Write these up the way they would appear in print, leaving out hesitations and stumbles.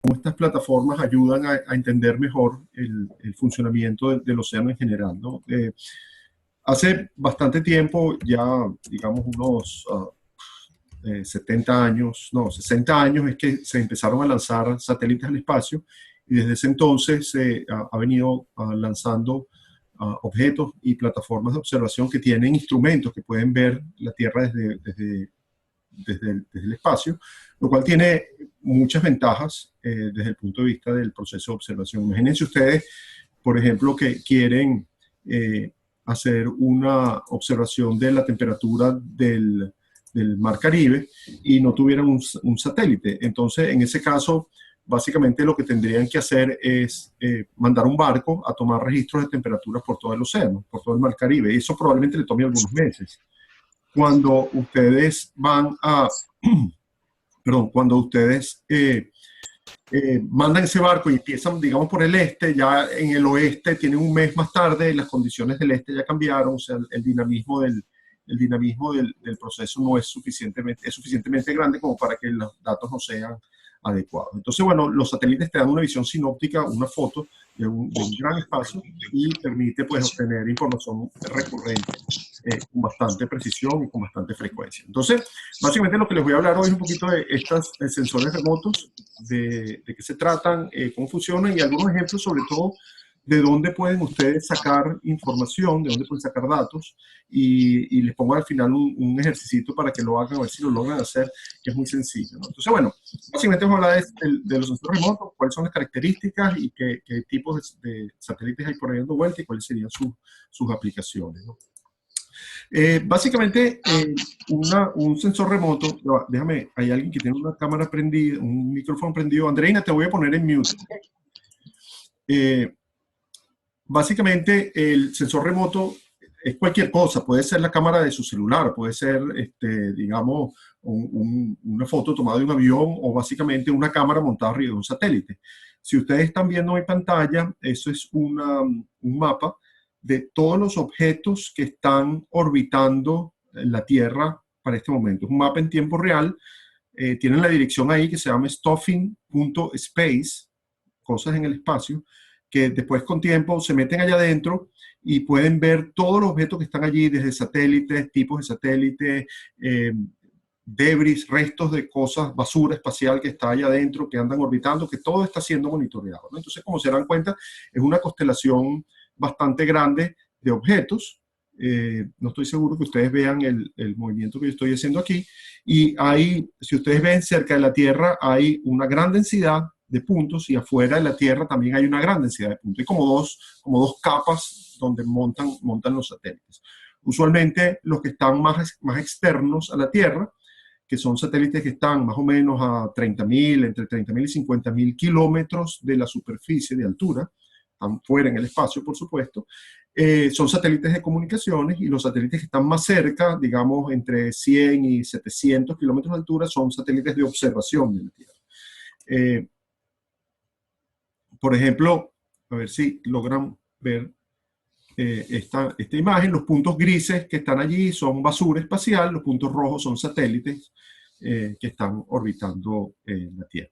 cómo estas plataformas ayudan a entender mejor el funcionamiento del océano en general, ¿no? Hace bastante tiempo, ya digamos unos 70 años, no, 60 años, es que se empezaron a lanzar satélites al espacio y desde ese entonces se ha venido lanzando objetos y plataformas de observación que tienen instrumentos que pueden ver la Tierra desde el espacio, lo cual tiene muchas ventajas desde el punto de vista del proceso de observación. Imagínense ustedes, por ejemplo, que quieren hacer una observación de la temperatura del Mar Caribe y no tuvieran un satélite. Entonces, en ese caso, básicamente lo que tendrían que hacer es mandar un barco a tomar registros de temperaturas por todo el océano, por todo el Mar Caribe. Y eso probablemente le tome algunos meses. Cuando ustedes van a, perdón, cuando ustedes mandan ese barco y empiezan, digamos, por el este, ya en el oeste tienen un mes más tarde, las condiciones del este ya cambiaron, o sea, el dinamismo del proceso no es suficientemente grande como para que los datos no sean adecuados. Entonces, bueno, los satélites te dan una visión sinóptica, una foto de un gran espacio y permite pues obtener información recurrente con bastante precisión y con bastante frecuencia. Entonces, básicamente lo que les voy a hablar hoy es un poquito de estos sensores remotos, de qué se tratan, cómo funcionan y algunos ejemplos sobre todo de dónde pueden ustedes sacar información, de dónde pueden sacar datos y les pongo al final un ejercicio para que lo hagan, a ver si lo logran hacer, que es muy sencillo, ¿no? Entonces, bueno, básicamente vamos a hablar de los sensores remotos, cuáles son las características y qué tipos de satélites hay por ahí dando vuelta y cuáles serían sus aplicaciones, ¿no? Básicamente, un sensor remoto, déjame, hay alguien que tiene una cámara prendida, un micrófono prendido. Andreina, te voy a poner en mute. Básicamente, el sensor remoto es cualquier cosa. Puede ser la cámara de su celular, puede ser, digamos, una foto tomada de un avión o básicamente una cámara montada arriba de un satélite. Si ustedes están viendo en pantalla, eso es un mapa de todos los objetos que están orbitando la Tierra para este momento. Es un mapa en tiempo real. Tienen la dirección ahí que se llama stuffing.space, cosas en el espacio, que después con tiempo se meten allá adentro y pueden ver todos los objetos que están allí, desde satélites, tipos de satélites, debris, restos de cosas, basura espacial que está allá adentro, que andan orbitando, que todo está siendo monitoreado, ¿no? Entonces, como se dan cuenta, es una constelación bastante grande de objetos. No estoy seguro que ustedes vean el movimiento que yo estoy haciendo aquí. Y hay, si ustedes ven cerca de la Tierra, hay una gran densidad de puntos y afuera de la Tierra también hay una gran densidad de puntos. Hay como dos capas donde montan los satélites. Usualmente los que están más externos a la Tierra, que son satélites que están más o menos a 30.000, entre 30.000 y 50.000 kilómetros de la superficie de altura, están fuera en el espacio, por supuesto, son satélites de comunicaciones, y los satélites que están más cerca, digamos entre 100 y 700 kilómetros de altura, son satélites de observación de la Tierra. Por ejemplo, a ver si logran ver esta imagen. Los puntos grises que están allí son basura espacial, los puntos rojos son satélites que están orbitando la Tierra.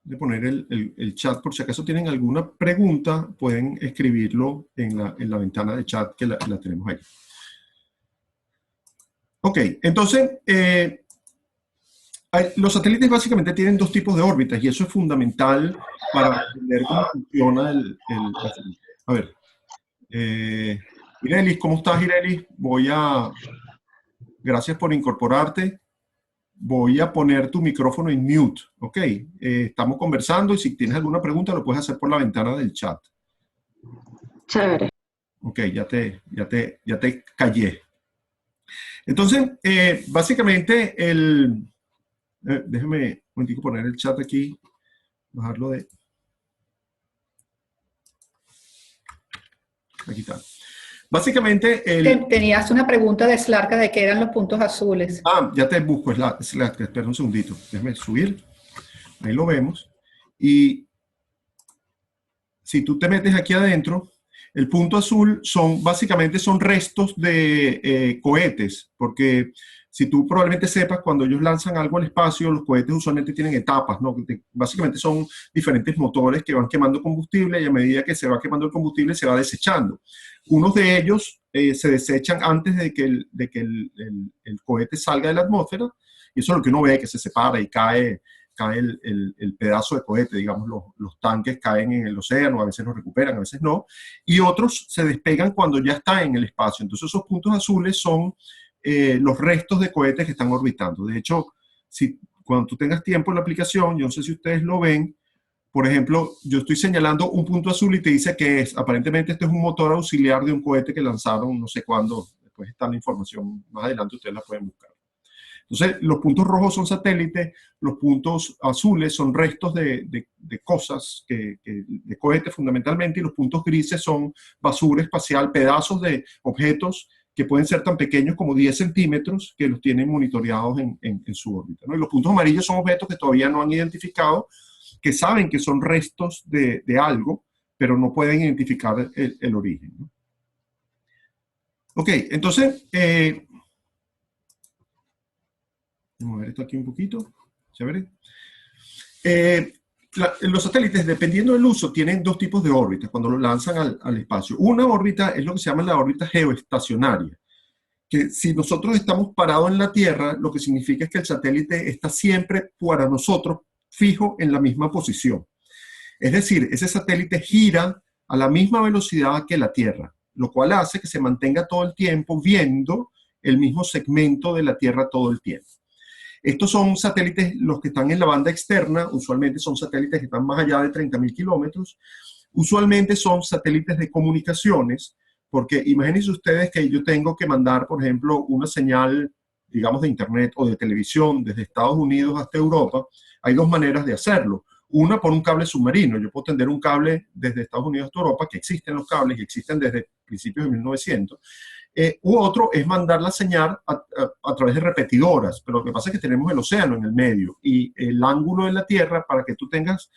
De poner el chat, por si acaso tienen alguna pregunta, pueden escribirlo en la ventana de chat que la tenemos ahí. Ok, entonces, los satélites básicamente tienen dos tipos de órbitas y eso es fundamental para entender cómo funciona a ver, Irelis, ¿cómo estás, Irelis? Gracias por incorporarte. Voy a poner tu micrófono en mute, ¿ok? Estamos conversando y si tienes alguna pregunta lo puedes hacer por la ventana del chat. Chévere. Ok, ya te callé. Entonces, básicamente, déjame un momentico poner el chat aquí, bajarlo de... Aquí está. Básicamente, Tenías una pregunta de Slarka de qué eran los puntos azules. Ah, ya te busco, Slarka, espera un segundito. Déjame subir. Ahí lo vemos. Y si tú te metes aquí adentro, el punto azul básicamente son restos de cohetes, porque Si tú probablemente sepas, cuando ellos lanzan algo al espacio, los cohetes usualmente tienen etapas, ¿no? Básicamente son diferentes motores que van quemando combustible y a medida que se va quemando el combustible se va desechando. Unos de ellos se desechan antes de que el cohete salga de la atmósfera, y eso es lo que uno ve, que se separa y cae el pedazo de cohete, digamos, los tanques caen en el océano, a veces los recuperan, a veces no, y otros se despegan cuando ya está en el espacio. Entonces esos puntos azules son los restos de cohetes que están orbitando. De hecho, cuando tú tengas tiempo en la aplicación, yo no sé si ustedes lo ven, por ejemplo, yo estoy señalando un punto azul y te dice que aparentemente este es un motor auxiliar de un cohete que lanzaron no sé cuándo. Después está la información, más adelante ustedes la pueden buscar. Entonces, los puntos rojos son satélites, los puntos azules son restos de cosas, de cohetes fundamentalmente, y los puntos grises son basura espacial, pedazos de objetos que pueden ser tan pequeños como 10 centímetros, que los tienen monitoreados en su órbita, ¿no? Y los puntos amarillos son objetos que todavía no han identificado, que saben que son restos de algo, pero no pueden identificar el origen, ¿no? Ok, entonces, vamos a ver esto aquí un poquito. Chévere. Los satélites, dependiendo del uso, tienen dos tipos de órbitas cuando lo lanzan al espacio. Una órbita es lo que se llama la órbita geoestacionaria, que si nosotros estamos parados en la Tierra, lo que significa es que el satélite está siempre para nosotros fijo en la misma posición. Es decir, ese satélite gira a la misma velocidad que la Tierra, lo cual hace que se mantenga todo el tiempo viendo el mismo segmento de la Tierra todo el tiempo. Estos son satélites, los que están en la banda externa, usualmente son satélites que están más allá de 30.000 kilómetros. Usualmente son satélites de comunicaciones, porque imagínense ustedes que yo tengo que mandar, por ejemplo, una señal, digamos, de internet o de televisión desde Estados Unidos hasta Europa. Hay dos maneras de hacerlo. Una, por un cable submarino. Yo puedo tender un cable desde Estados Unidos hasta Europa, que existen los cables y existen desde principios de 1900. U otro es mandar la señal a través de repetidoras, pero lo que pasa es que tenemos el océano en el medio y el ángulo de la Tierra, para que tú tengas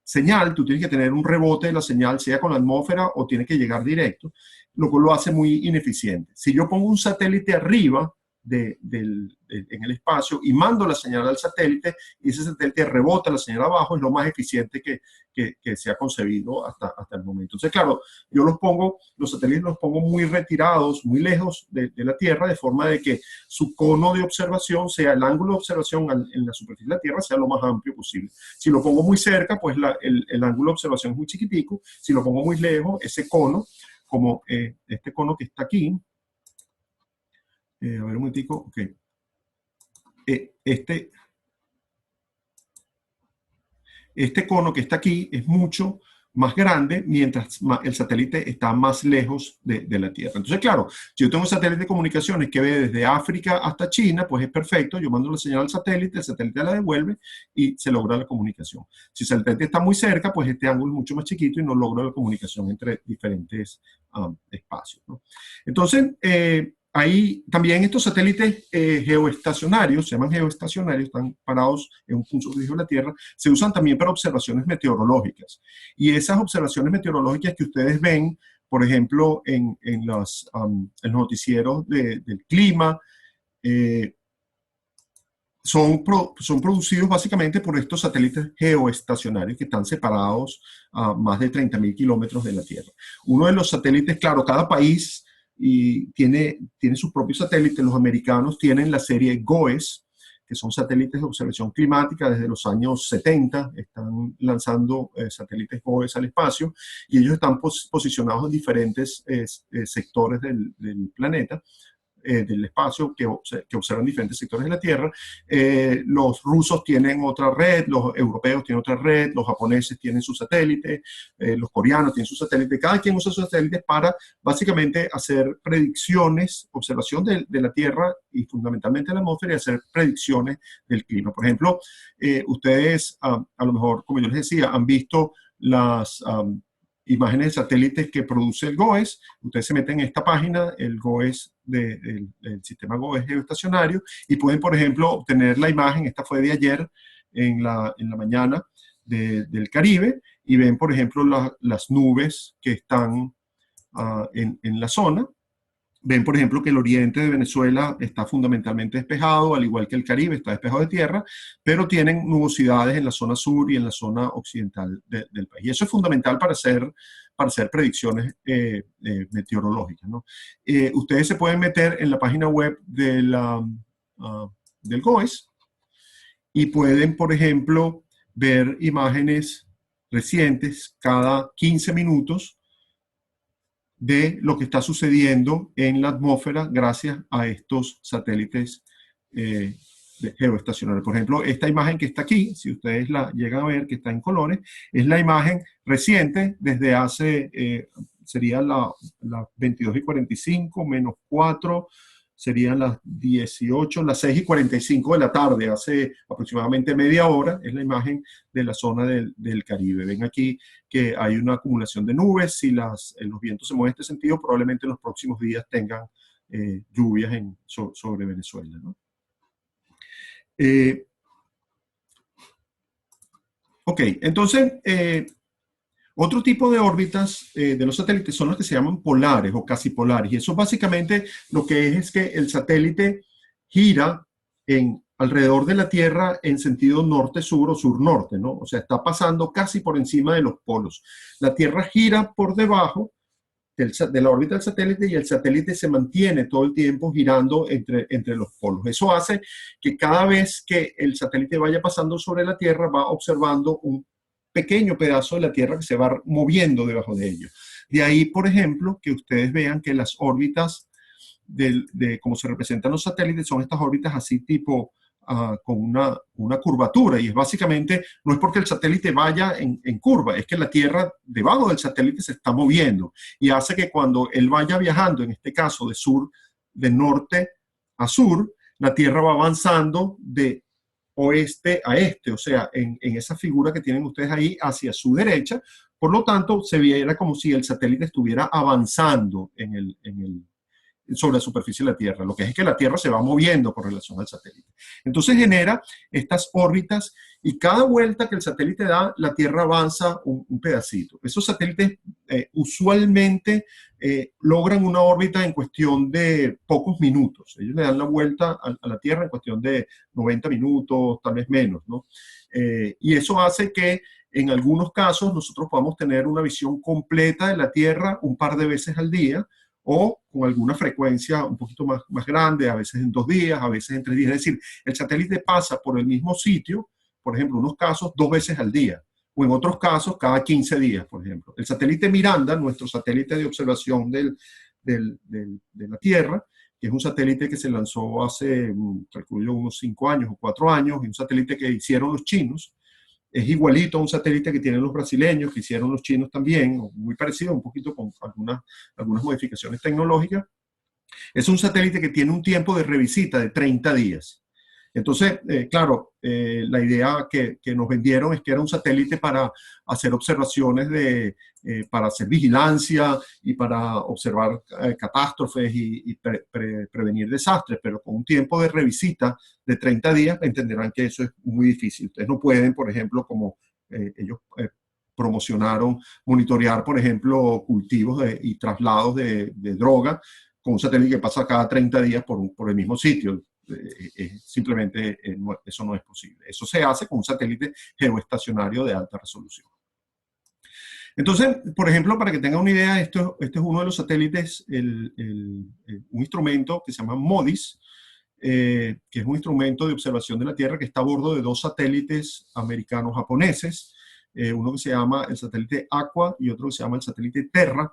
señal, tú tienes que tener un rebote de la señal, sea con la atmósfera o tiene que llegar directo, lo cual lo hace muy ineficiente. Si yo pongo un satélite arriba en el espacio y mando la señal al satélite y ese satélite rebota la señal abajo, es lo más eficiente que se ha concebido hasta el momento. Entonces, claro, yo los satélites los pongo muy retirados, muy lejos de la Tierra, de forma de que su cono de observación, sea el ángulo de observación en la superficie de la Tierra, sea lo más amplio posible. Si lo pongo muy cerca, pues el ángulo de observación es muy chiquitico. Si lo pongo muy lejos, ese cono, como este cono que está aquí, a ver un momentico, ok. Este cono que está aquí es mucho más grande mientras el satélite está más lejos de la Tierra. Entonces, claro, si yo tengo un satélite de comunicaciones que ve desde África hasta China, pues es perfecto. Yo mando la señal al satélite, el satélite la devuelve y se logra la comunicación. Si el satélite está muy cerca, pues este ángulo es mucho más chiquito y no logra la comunicación entre diferentes espacios, ¿no? Entonces, ahí también estos satélites geoestacionarios, se llaman geoestacionarios, están parados en un punto fijo de la Tierra, se usan también para observaciones meteorológicas. Y esas observaciones meteorológicas que ustedes ven, por ejemplo, en los noticieros del clima, son producidos básicamente por estos satélites geoestacionarios que están separados a más de 30.000 kilómetros de la Tierra. Uno de los satélites, claro, cada país tiene sus propios satélites. Los americanos tienen la serie GOES, que son satélites de observación climática desde los años 70, están lanzando satélites GOES al espacio y ellos están posicionados en diferentes sectores del planeta. Del espacio que observan diferentes sectores de la Tierra. Los rusos tienen otra red, los europeos tienen otra red, los japoneses tienen sus satélites, los coreanos tienen sus satélites. Cada quien usa sus satélites para básicamente hacer predicciones, observación de la Tierra y fundamentalmente de la atmósfera, y hacer predicciones del clima. Por ejemplo, ustedes a lo mejor, como yo les decía, han visto las imágenes de satélites que produce el GOES. Ustedes se meten en esta página, el GOES del sistema GOES geoestacionario, y pueden, por ejemplo, obtener la imagen. Esta fue de ayer en la mañana del Caribe, y ven, por ejemplo, las nubes que están en la zona. ven, por ejemplo, que el oriente de Venezuela está fundamentalmente despejado, al igual que el Caribe está despejado de tierra, pero tienen nubosidades en la zona sur y en la zona occidental del país. Y eso es fundamental para hacer predicciones meteorológicas, ¿no? Ustedes se pueden meter en la página web del GOES y pueden, por ejemplo, ver imágenes recientes cada 15 minutos de lo que está sucediendo en la atmósfera gracias a estos satélites geoestacionarios. Por ejemplo, esta imagen que está aquí, si ustedes la llegan a ver, que está en colores, es la imagen reciente desde hace, sería las 22:45 menos 4, serían las 18, las 6:45 de la tarde, hace aproximadamente media hora, es la imagen de la zona del Caribe. Ven aquí que hay una acumulación de nubes, si los vientos se mueven en este sentido, probablemente en los próximos días tengan lluvias sobre Venezuela, ¿no? Ok, entonces, otro tipo de órbitas de los satélites son las que se llaman polares o casi polares. Y eso básicamente lo que es que el satélite gira alrededor de la Tierra en sentido norte-sur o sur-norte, ¿no? O sea, está pasando casi por encima de los polos. La Tierra gira por debajo de la órbita del satélite y el satélite se mantiene todo el tiempo girando entre los polos. Eso hace que cada vez que el satélite vaya pasando sobre la Tierra va observando un pequeño pedazo de la Tierra que se va moviendo debajo de ello. De ahí, por ejemplo, que ustedes vean que las órbitas de cómo se representan los satélites son estas órbitas así tipo con una curvatura, y es básicamente, no es porque el satélite vaya en curva, es que la Tierra debajo del satélite se está moviendo y hace que cuando él vaya viajando, en este caso de norte a sur, la Tierra va avanzando de oeste a este, o sea, en esa figura que tienen ustedes ahí hacia su derecha. Por lo tanto, se viera como si el satélite estuviera avanzando sobre la superficie de la Tierra. Lo que es que la Tierra se va moviendo con relación al satélite. Entonces genera estas órbitas y cada vuelta que el satélite da, la Tierra avanza un pedacito. Esos satélites usualmente logran una órbita en cuestión de pocos minutos. Ellos le dan la vuelta a la Tierra en cuestión de 90 minutos, tal vez menos, ¿no? Y eso hace que en algunos casos nosotros podamos tener una visión completa de la Tierra un par de veces al día, o con alguna frecuencia un poquito más grande, a veces en 2 días, a veces en 3 días. Es decir, el satélite pasa por el mismo sitio, por ejemplo, en unos casos 2 veces al día, o en otros casos cada 15 días, por ejemplo. El satélite Miranda, nuestro satélite de observación de la Tierra, que es un satélite que se lanzó hace, calculo, unos 5 años o 4 años, y un satélite que hicieron los chinos, es igualito a un satélite que tienen los brasileños, que hicieron los chinos también, muy parecido, un poquito con algunas modificaciones tecnológicas. Es un satélite que tiene un tiempo de revisita de 30 días. Entonces, claro, la idea que nos vendieron es que era un satélite para hacer observaciones, para hacer vigilancia y para observar catástrofes y prevenir desastres, pero con un tiempo de revisita de 30 días entenderán que eso es muy difícil. Ustedes no pueden, por ejemplo, como ellos promocionaron, monitorear, por ejemplo, cultivos y traslados de droga con un satélite que pasa cada 30 días por el mismo sitio. Simplemente eso no es posible. Eso se hace con un satélite geoestacionario de alta resolución. Entonces, por ejemplo, para que tengan una idea, este es uno de los satélites, un instrumento que se llama MODIS, que es un instrumento de observación de la Tierra que está a bordo de 2 satélites americanos japoneses, uno que se llama el satélite Aqua y otro que se llama el satélite Terra.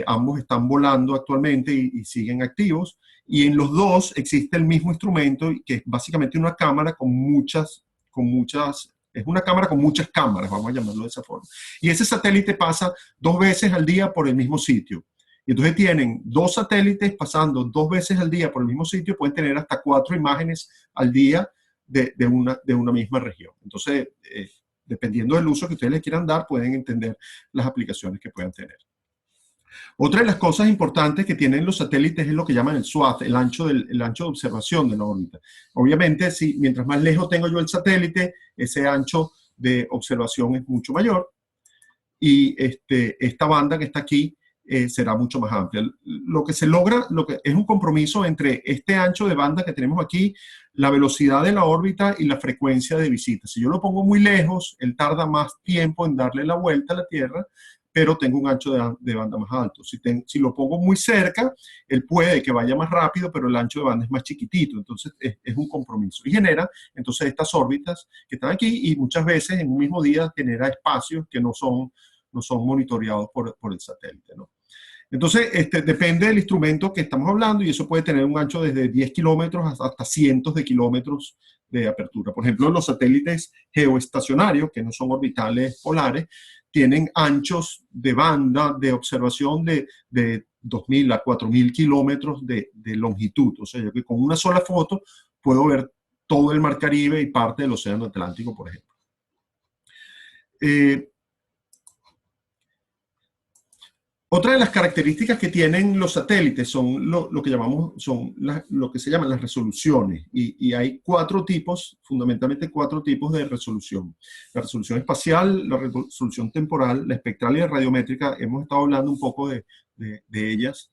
Ambos están volando actualmente y siguen activos, y en los dos existe el mismo instrumento, que es básicamente una cámara es una cámara con muchas cámaras, vamos a llamarlo de esa forma. Y ese satélite pasa 2 veces al día por el mismo sitio. Y entonces tienen 2 satélites pasando 2 veces al día por el mismo sitio, pueden tener hasta 4 imágenes al día de una misma región. Entonces, dependiendo del uso que ustedes le quieran dar, pueden entender las aplicaciones que puedan tener. Otra de las cosas importantes que tienen los satélites es lo que llaman el swath, el ancho de observación de la órbita. Obviamente, mientras más lejos tengo yo el satélite, ese ancho de observación es mucho mayor. Y esta banda que está aquí será mucho más amplia. Lo que se logra, lo que es un compromiso entre este ancho de banda que tenemos aquí, la velocidad de la órbita y la frecuencia de visitas. Si yo lo pongo muy lejos, él tarda más tiempo en darle la vuelta a la Tierra, pero tengo un ancho de banda más alto. Si lo pongo muy cerca, él puede que vaya más rápido, pero el ancho de banda es más chiquitito. Entonces es un compromiso. Y genera entonces estas órbitas que están aquí, y muchas veces en un mismo día genera espacios que no son monitoreados por el satélite, ¿no? Entonces, depende del instrumento que estamos hablando, y eso puede tener un ancho desde 10 kilómetros hasta cientos de kilómetros de apertura. Por ejemplo, los satélites geoestacionarios, que no son orbitales polares, tienen anchos de banda de observación de 2.000 a 4.000 kilómetros de longitud. O sea, yo que con una sola foto puedo ver todo el Mar Caribe y parte del Océano Atlántico, por ejemplo. Otra de las características que tienen los satélites son lo que se llaman las resoluciones, y hay cuatro tipos, fundamentalmente cuatro tipos de resolución. La resolución espacial, la resolución temporal, la espectral y la radiométrica. Hemos estado hablando un poco de ellas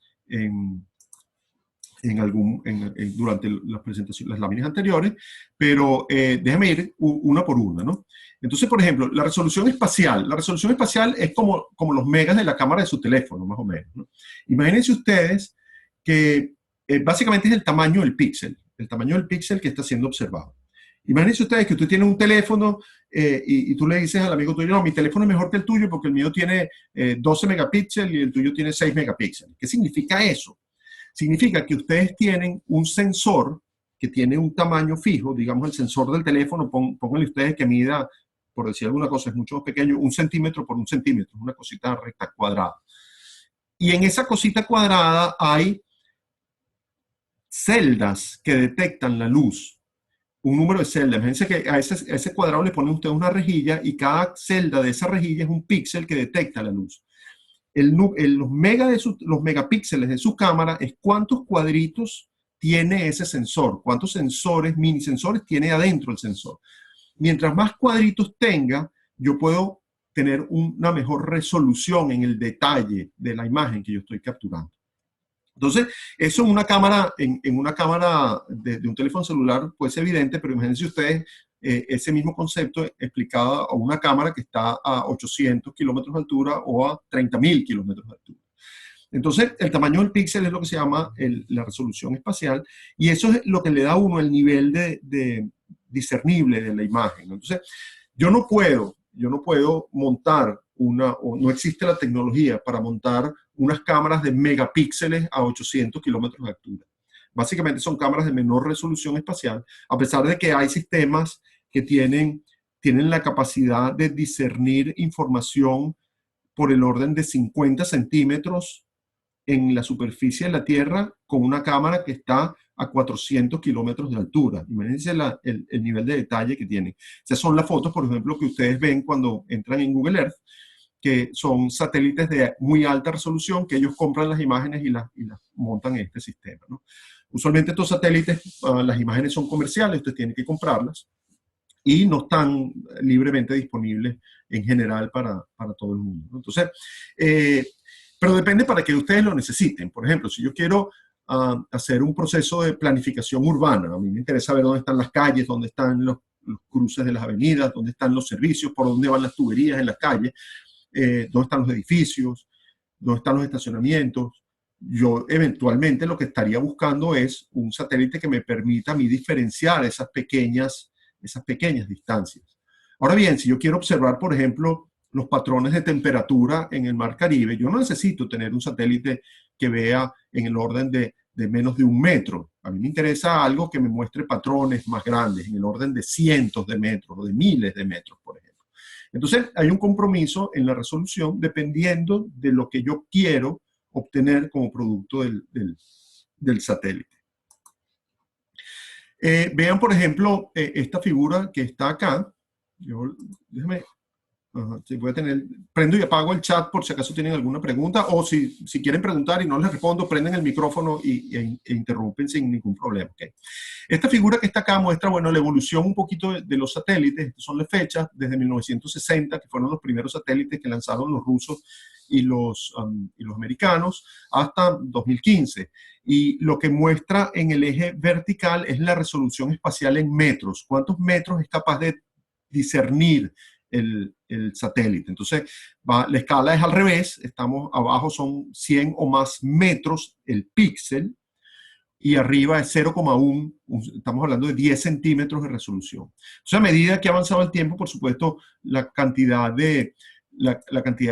durante las presentaciones, las láminas anteriores, pero déjame ir una por una, ¿no? Entonces, por ejemplo, la resolución espacial es como los megas de la cámara de su teléfono, más o menos, ¿no? Imagínense ustedes que básicamente es el tamaño del píxel que está siendo observado. Imagínense ustedes que usted tiene un teléfono y tú le dices al amigo tuyo, no, mi teléfono es mejor que el tuyo porque el mío tiene 12 megapíxeles y el tuyo tiene 6 megapíxeles. ¿Qué significa eso? Significa que ustedes tienen un sensor que tiene un tamaño fijo, digamos el sensor del teléfono, pónganle ustedes que mida, por decir alguna cosa, es mucho más pequeño, 1 centímetro por 1 centímetro, una cosita recta cuadrada. Y en esa cosita cuadrada hay celdas que detectan la luz, un número de celdas. Imagínense que a ese cuadrado le ponen ustedes una rejilla, y cada celda de esa rejilla es un píxel que detecta la luz. Los megapíxeles de su cámara es cuántos cuadritos tiene ese sensor, cuántos sensores, mini sensores tiene adentro el sensor. Mientras más cuadritos tenga, yo puedo tener una mejor resolución en el detalle de la imagen que yo estoy capturando. Entonces, eso en una cámara, en una cámara de un teléfono celular puede ser evidente, pero imagínense ustedes ese mismo concepto explicado a una cámara que está a 800 kilómetros de altura o a 30.000 kilómetros de altura. Entonces, el tamaño del píxel es lo que se llama la resolución espacial, y eso es lo que le da a uno el nivel de discernible de la imagen. Entonces, yo no puedo montar o no existe la tecnología para montar unas cámaras de megapíxeles a 800 kilómetros de altura. Básicamente son cámaras de menor resolución espacial, a pesar de que hay sistemas que tienen la capacidad de discernir información por el orden de 50 centímetros en la superficie de la Tierra con una cámara que está a 400 kilómetros de altura. Imagínense el nivel de detalle que tiene. Esas son las fotos, por ejemplo, que ustedes ven cuando entran en Google Earth, que son satélites de muy alta resolución, que ellos compran las imágenes y las montan en este sistema, ¿no? Usualmente estos satélites, las imágenes son comerciales, ustedes tienen que comprarlas, y no están libremente disponibles en general para todo el mundo, ¿no? Entonces, pero depende para que ustedes lo necesiten. Por ejemplo, si yo quiero hacer un proceso de planificación urbana, a mí me interesa ver dónde están las calles, dónde están los cruces de las avenidas, dónde están los servicios, por dónde van las tuberías en las calles, dónde están los edificios, dónde están los estacionamientos. Yo eventualmente lo que estaría buscando es un satélite que me permita a mí diferenciar esas pequeñas distancias. Ahora bien, si yo quiero observar, por ejemplo, los patrones de temperatura en el Mar Caribe, yo no necesito tener un satélite que vea en el orden de menos de 1 metro. A mí me interesa algo que me muestre patrones más grandes, en el orden de cientos de metros o de miles de metros, por ejemplo. Entonces, hay un compromiso en la resolución dependiendo de lo que yo quiero obtener como producto del satélite. Vean, por ejemplo, esta figura que está acá. Déjame... sí, voy a prendo y apago el chat por si acaso tienen alguna pregunta, o si quieren preguntar y no les respondo, prenden el micrófono e interrumpen sin ningún problema. ¿Okay? Esta figura que está acá muestra, bueno, la evolución un poquito de los satélites. Estas son las fechas desde 1960, que fueron los primeros satélites que lanzaron los rusos y los americanos hasta 2015. Y lo que muestra en el eje vertical es la resolución espacial en metros. ¿Cuántos metros es capaz de discernir el satélite? Entonces, la escala es al revés. Estamos abajo, son 100 o más metros el píxel, y arriba es 0,1, estamos hablando de 10 centímetros de resolución. O sea, a medida que ha avanzado el tiempo, por supuesto, la cantidad de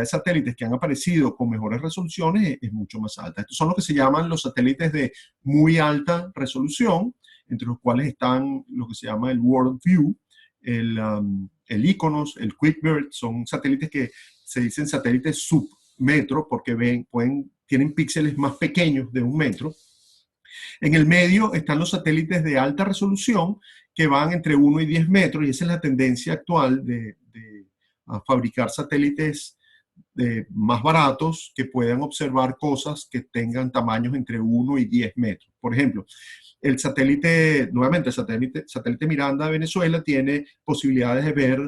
satélites que han aparecido con mejores resoluciones es mucho más alta. Estos son los que se llaman los satélites de muy alta resolución, entre los cuales están lo que se llama el World View, el Iconos, el QuickBird. Son satélites que se dicen satélites submetro porque tienen píxeles más pequeños de 1 metro. En el medio están los satélites de alta resolución que van entre 1 y 10 metros, y esa es la tendencia actual de fabricar satélites más baratos que puedan observar cosas que tengan tamaños entre 1 y 10 metros. Por ejemplo, el satélite, nuevamente, el satélite Miranda de Venezuela tiene posibilidades de ver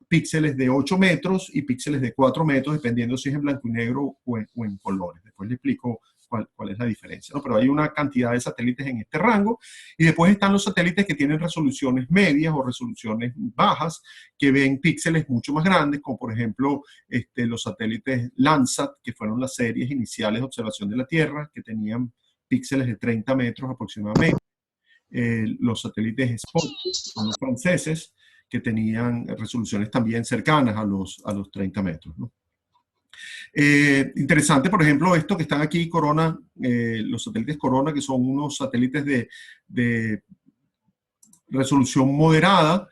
píxeles de 8 metros y píxeles de 4 metros, dependiendo si es en blanco y negro o en colores. Después le explico cuál es la diferencia, ¿no? Pero hay una cantidad de satélites en este rango, y después están los satélites que tienen resoluciones medias o resoluciones bajas, que ven píxeles mucho más grandes, como por ejemplo los satélites Landsat, que fueron las series iniciales de observación de la Tierra, que tenían píxeles de 30 metros aproximadamente. Los satélites Spot, son los franceses, que tenían resoluciones también cercanas a los 30 metros, ¿no? Interesante, por ejemplo, esto que están aquí, Corona, los satélites Corona, que son unos satélites de resolución moderada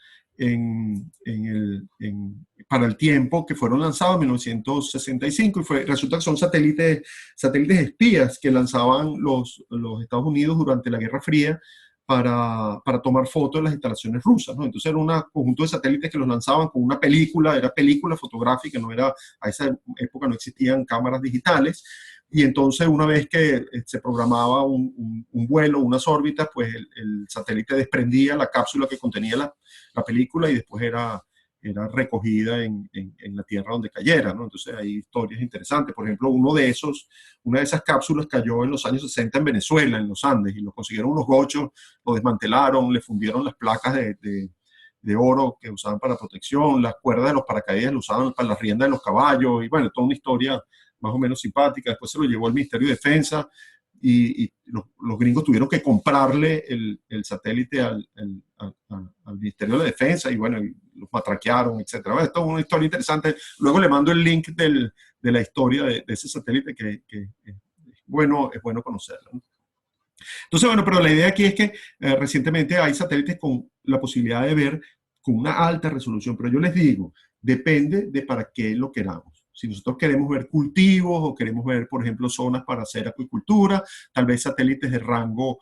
para el tiempo que fueron lanzados en 1965, y resulta que son satélites espías que lanzaban los Estados Unidos durante la Guerra Fría para tomar fotos de las instalaciones rusas, ¿no? Entonces era un conjunto de satélites que los lanzaban con una película, era película fotográfica, a esa época no existían cámaras digitales, y entonces una vez que se programaba un vuelo, unas órbitas, pues el satélite desprendía la cápsula que contenía la película, y después era recogida en la tierra donde cayera, ¿no? Entonces hay historias interesantes. Por ejemplo, una de esas cápsulas cayó en los años 60 en Venezuela, en los Andes, y lo consiguieron unos gochos, lo desmantelaron, le fundieron las placas de oro que usaban para protección, las cuerdas de los paracaídas lo usaban para las riendas de los caballos, y bueno, toda una historia más o menos simpática. Después se lo llevó el Ministerio de Defensa, y los gringos tuvieron que comprarle el satélite al Ministerio de Defensa, y bueno, los matraquearon, etc. Bueno, esto es una historia interesante. Luego le mando el link de la historia de ese satélite, que es bueno conocerla, ¿no? Entonces, bueno, pero la idea aquí es que recientemente hay satélites con la posibilidad de ver con una alta resolución, pero yo les digo, depende de para qué lo queramos. Si nosotros queremos ver cultivos o queremos ver, por ejemplo, zonas para hacer acuicultura, tal vez satélites de rango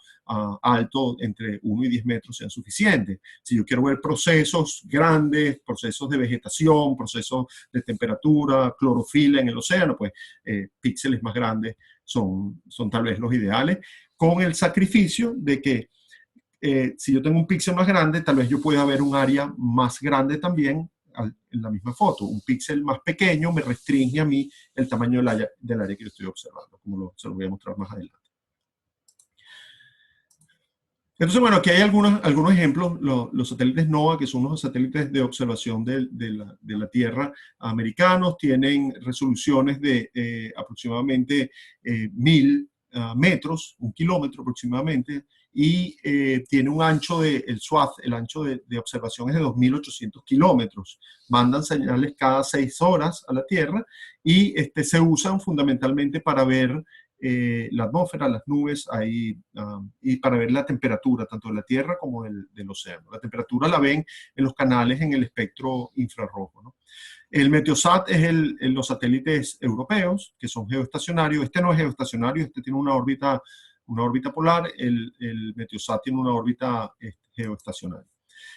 alto entre 1 y 10 metros sean suficientes. Si yo quiero ver procesos grandes, procesos de vegetación, procesos de temperatura, clorofila en el océano, pues píxeles más grandes son tal vez los ideales, con el sacrificio de que si yo tengo un píxel más grande, tal vez yo pueda ver un área más grande también en la misma foto. Un píxel más pequeño me restringe a mí el tamaño del área que yo estoy observando, como se lo voy a mostrar más adelante. Entonces, bueno, aquí hay algunos ejemplos. Los satélites NOAA, que son los satélites de observación de la Tierra americanos, tienen resoluciones de aproximadamente 1000 metros, 1 kilómetro aproximadamente, y tiene un ancho el SWAT, el ancho de observación es de 2.800 kilómetros. Mandan señales cada 6 horas a la Tierra, y se usan fundamentalmente para ver la atmósfera, las nubes, y para ver la temperatura, tanto de la Tierra como del océano. La temperatura la ven en los canales en el espectro infrarrojo, ¿no? El Meteosat es los satélites europeos, que son geoestacionarios. Este no es geoestacionario, este tiene una órbita polar. El Meteosat tiene una órbita geoestacionaria.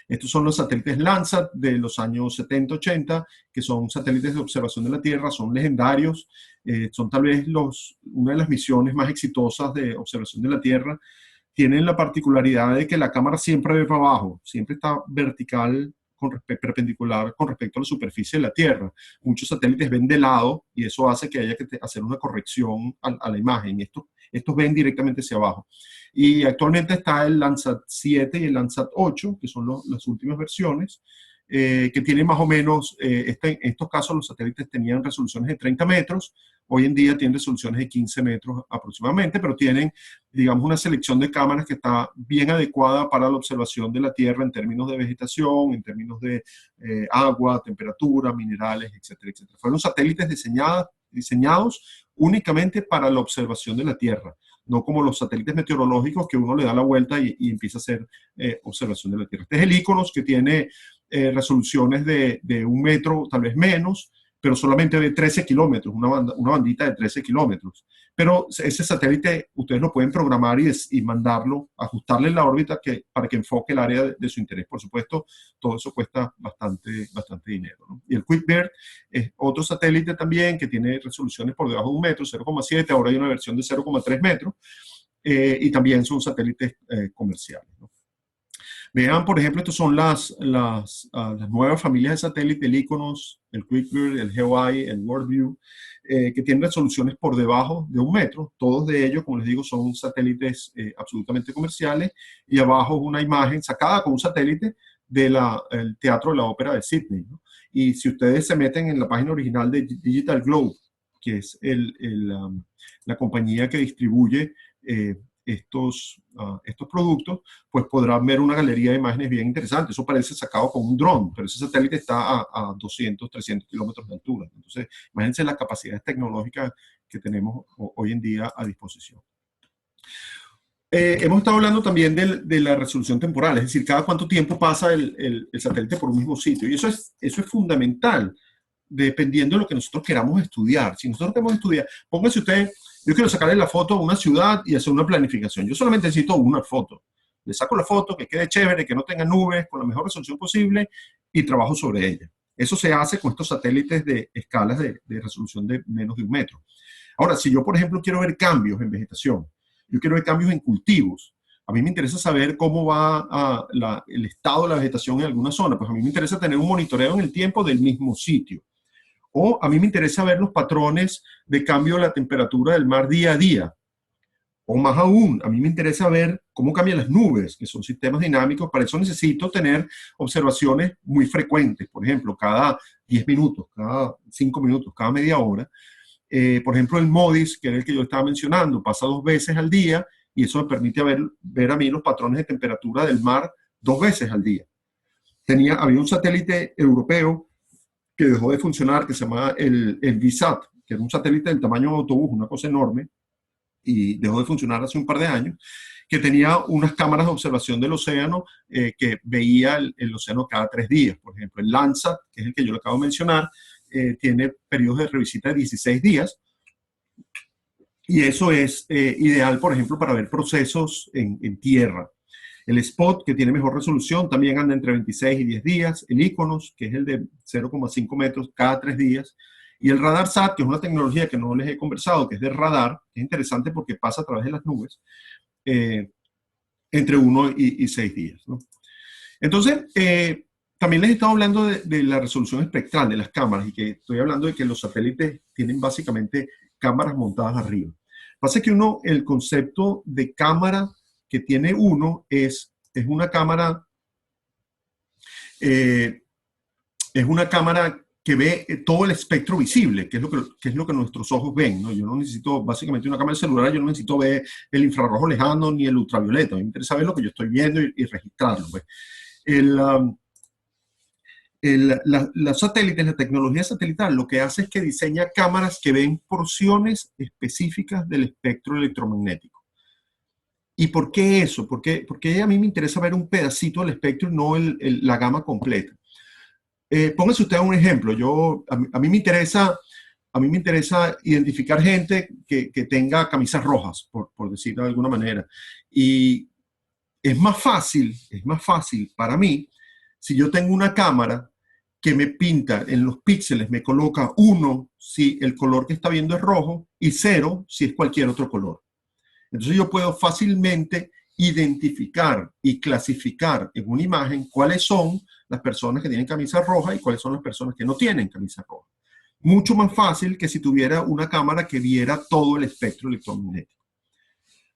Estos son los satélites Landsat de los años 70-80, que son satélites de observación de la Tierra, son legendarios, son tal vez una de las misiones más exitosas de observación de la Tierra. Tienen la particularidad de que la cámara siempre ve para abajo, siempre está vertical perpendicular con respecto a la superficie de la Tierra. Muchos satélites ven de lado y eso hace que haya que hacer una corrección a la imagen. Estos ven directamente hacia abajo. Y actualmente está el Landsat 7 y el Landsat 8, que son las últimas versiones, que tienen más o menos, en estos casos los satélites tenían resoluciones de 30 metros, hoy en día tienen resoluciones de 15 metros aproximadamente, pero tienen, digamos, una selección de cámaras que está bien adecuada para la observación de la Tierra en términos de vegetación, en términos de agua, temperatura, minerales, etcétera, etcétera. Fueron satélites diseñados únicamente para la observación de la Tierra, no como los satélites meteorológicos que uno le da la vuelta y empieza a hacer observación de la Tierra. Este es el IKONOS, que tiene resoluciones de 1 metro, tal vez menos, pero solamente de 13 kilómetros, una bandita de 13 kilómetros. Pero ese satélite ustedes lo pueden programar y mandarlo, ajustarle la órbita para que enfoque el área de su interés. Por supuesto, todo eso cuesta bastante dinero, ¿no? Y el QuickBird es otro satélite también que tiene resoluciones por debajo de 1 metro, 0,7, ahora hay una versión de 0,3 metros, y también son satélites comerciales, ¿no? Vean, por ejemplo, estas son las nuevas familias de satélites, el IKONOS, el QuickBird, el GeoEye, el WorldView, que tienen resoluciones por debajo de 1 metro. Todos de ellos, como les digo, son satélites absolutamente comerciales, y abajo una imagen sacada con un satélite del Teatro de la Ópera de Sydney, ¿no? Y si ustedes se meten en la página original de Digital Globe, que es la compañía que distribuye estos productos, pues podrán ver una galería de imágenes bien interesantes. Eso parece sacado con un dron, pero ese satélite está a 200, 300 kilómetros de altura. Entonces, imagínense las capacidades tecnológicas que tenemos hoy en día a disposición. Hemos estado hablando también de la resolución temporal, es decir, cada cuánto tiempo pasa el satélite por un mismo sitio. Y eso es fundamental, dependiendo de lo que nosotros queramos estudiar. Si nosotros queremos estudiar, pónganse ustedes, yo quiero sacarle la foto a una ciudad y hacer una planificación. Yo solamente necesito una foto. Le saco la foto, que quede chévere, que no tenga nubes, con la mejor resolución posible, y trabajo sobre ella. Eso se hace con estos satélites de escalas de resolución de menos de 1 metro. Ahora, si yo, por ejemplo, quiero ver cambios en vegetación, yo quiero ver cambios en cultivos, a mí me interesa saber cómo va el estado de la vegetación en alguna zona, pues a mí me interesa tener un monitoreo en el tiempo del mismo sitio. O a mí me interesa ver los patrones de cambio de la temperatura del mar día a día. O más aún, a mí me interesa ver cómo cambian las nubes, que son sistemas dinámicos. Para eso necesito tener observaciones muy frecuentes, por ejemplo, cada 10 minutos, cada 5 minutos, cada media hora. Por ejemplo, el MODIS, que era el que yo estaba mencionando, pasa 2 veces al día, y eso me permite ver a mí los patrones de temperatura del mar 2 veces al día. Había un satélite europeo que dejó de funcionar, que se llamaba el VSAT, que era un satélite del tamaño de un autobús, una cosa enorme, y dejó de funcionar hace un par de años, que tenía unas cámaras de observación del océano que veía el océano cada 3 días. Por ejemplo, el Landsat, que es el que yo le acabo de mencionar, tiene periodos de revisita de 16 días, y eso es ideal, por ejemplo, para ver procesos en tierra. El SPOT, que tiene mejor resolución, también anda entre 26 y 10 días. El IKONOS, que es el de 0,5 metros cada 3 días. Y el RadarSat, que es una tecnología que no les he conversado, que es de radar, que es interesante porque pasa a través de las nubes, entre 1 y 6 días, ¿no? Entonces, también les he estado hablando de la resolución espectral de las cámaras, y que estoy hablando de que los satélites tienen básicamente cámaras montadas arriba. Pasa que el concepto de cámara que tiene uno es una cámara que ve todo el espectro visible, que es lo que nuestros ojos ven, ¿no? Yo no necesito, básicamente, una cámara de celular, yo no necesito ver el infrarrojo lejano ni el ultravioleta. A mí me interesa ver lo que yo estoy viendo y registrarlo, pues. Los satélites, la tecnología satelital, lo que hace es que diseña cámaras que ven porciones específicas del espectro electromagnético. ¿Y por qué eso? Porque a mí me interesa ver un pedacito del espectro y no la gama completa. Póngase usted un ejemplo. A mí me interesa identificar gente que tenga camisas rojas, por decirlo de alguna manera. Y es más fácil para mí si yo tengo una cámara que me pinta en los píxeles, me coloca 1 si el color que está viendo es rojo y 0 si es cualquier otro color. Entonces yo puedo fácilmente identificar y clasificar en una imagen cuáles son las personas que tienen camisa roja y cuáles son las personas que no tienen camisa roja. Mucho más fácil que si tuviera una cámara que viera todo el espectro electromagnético.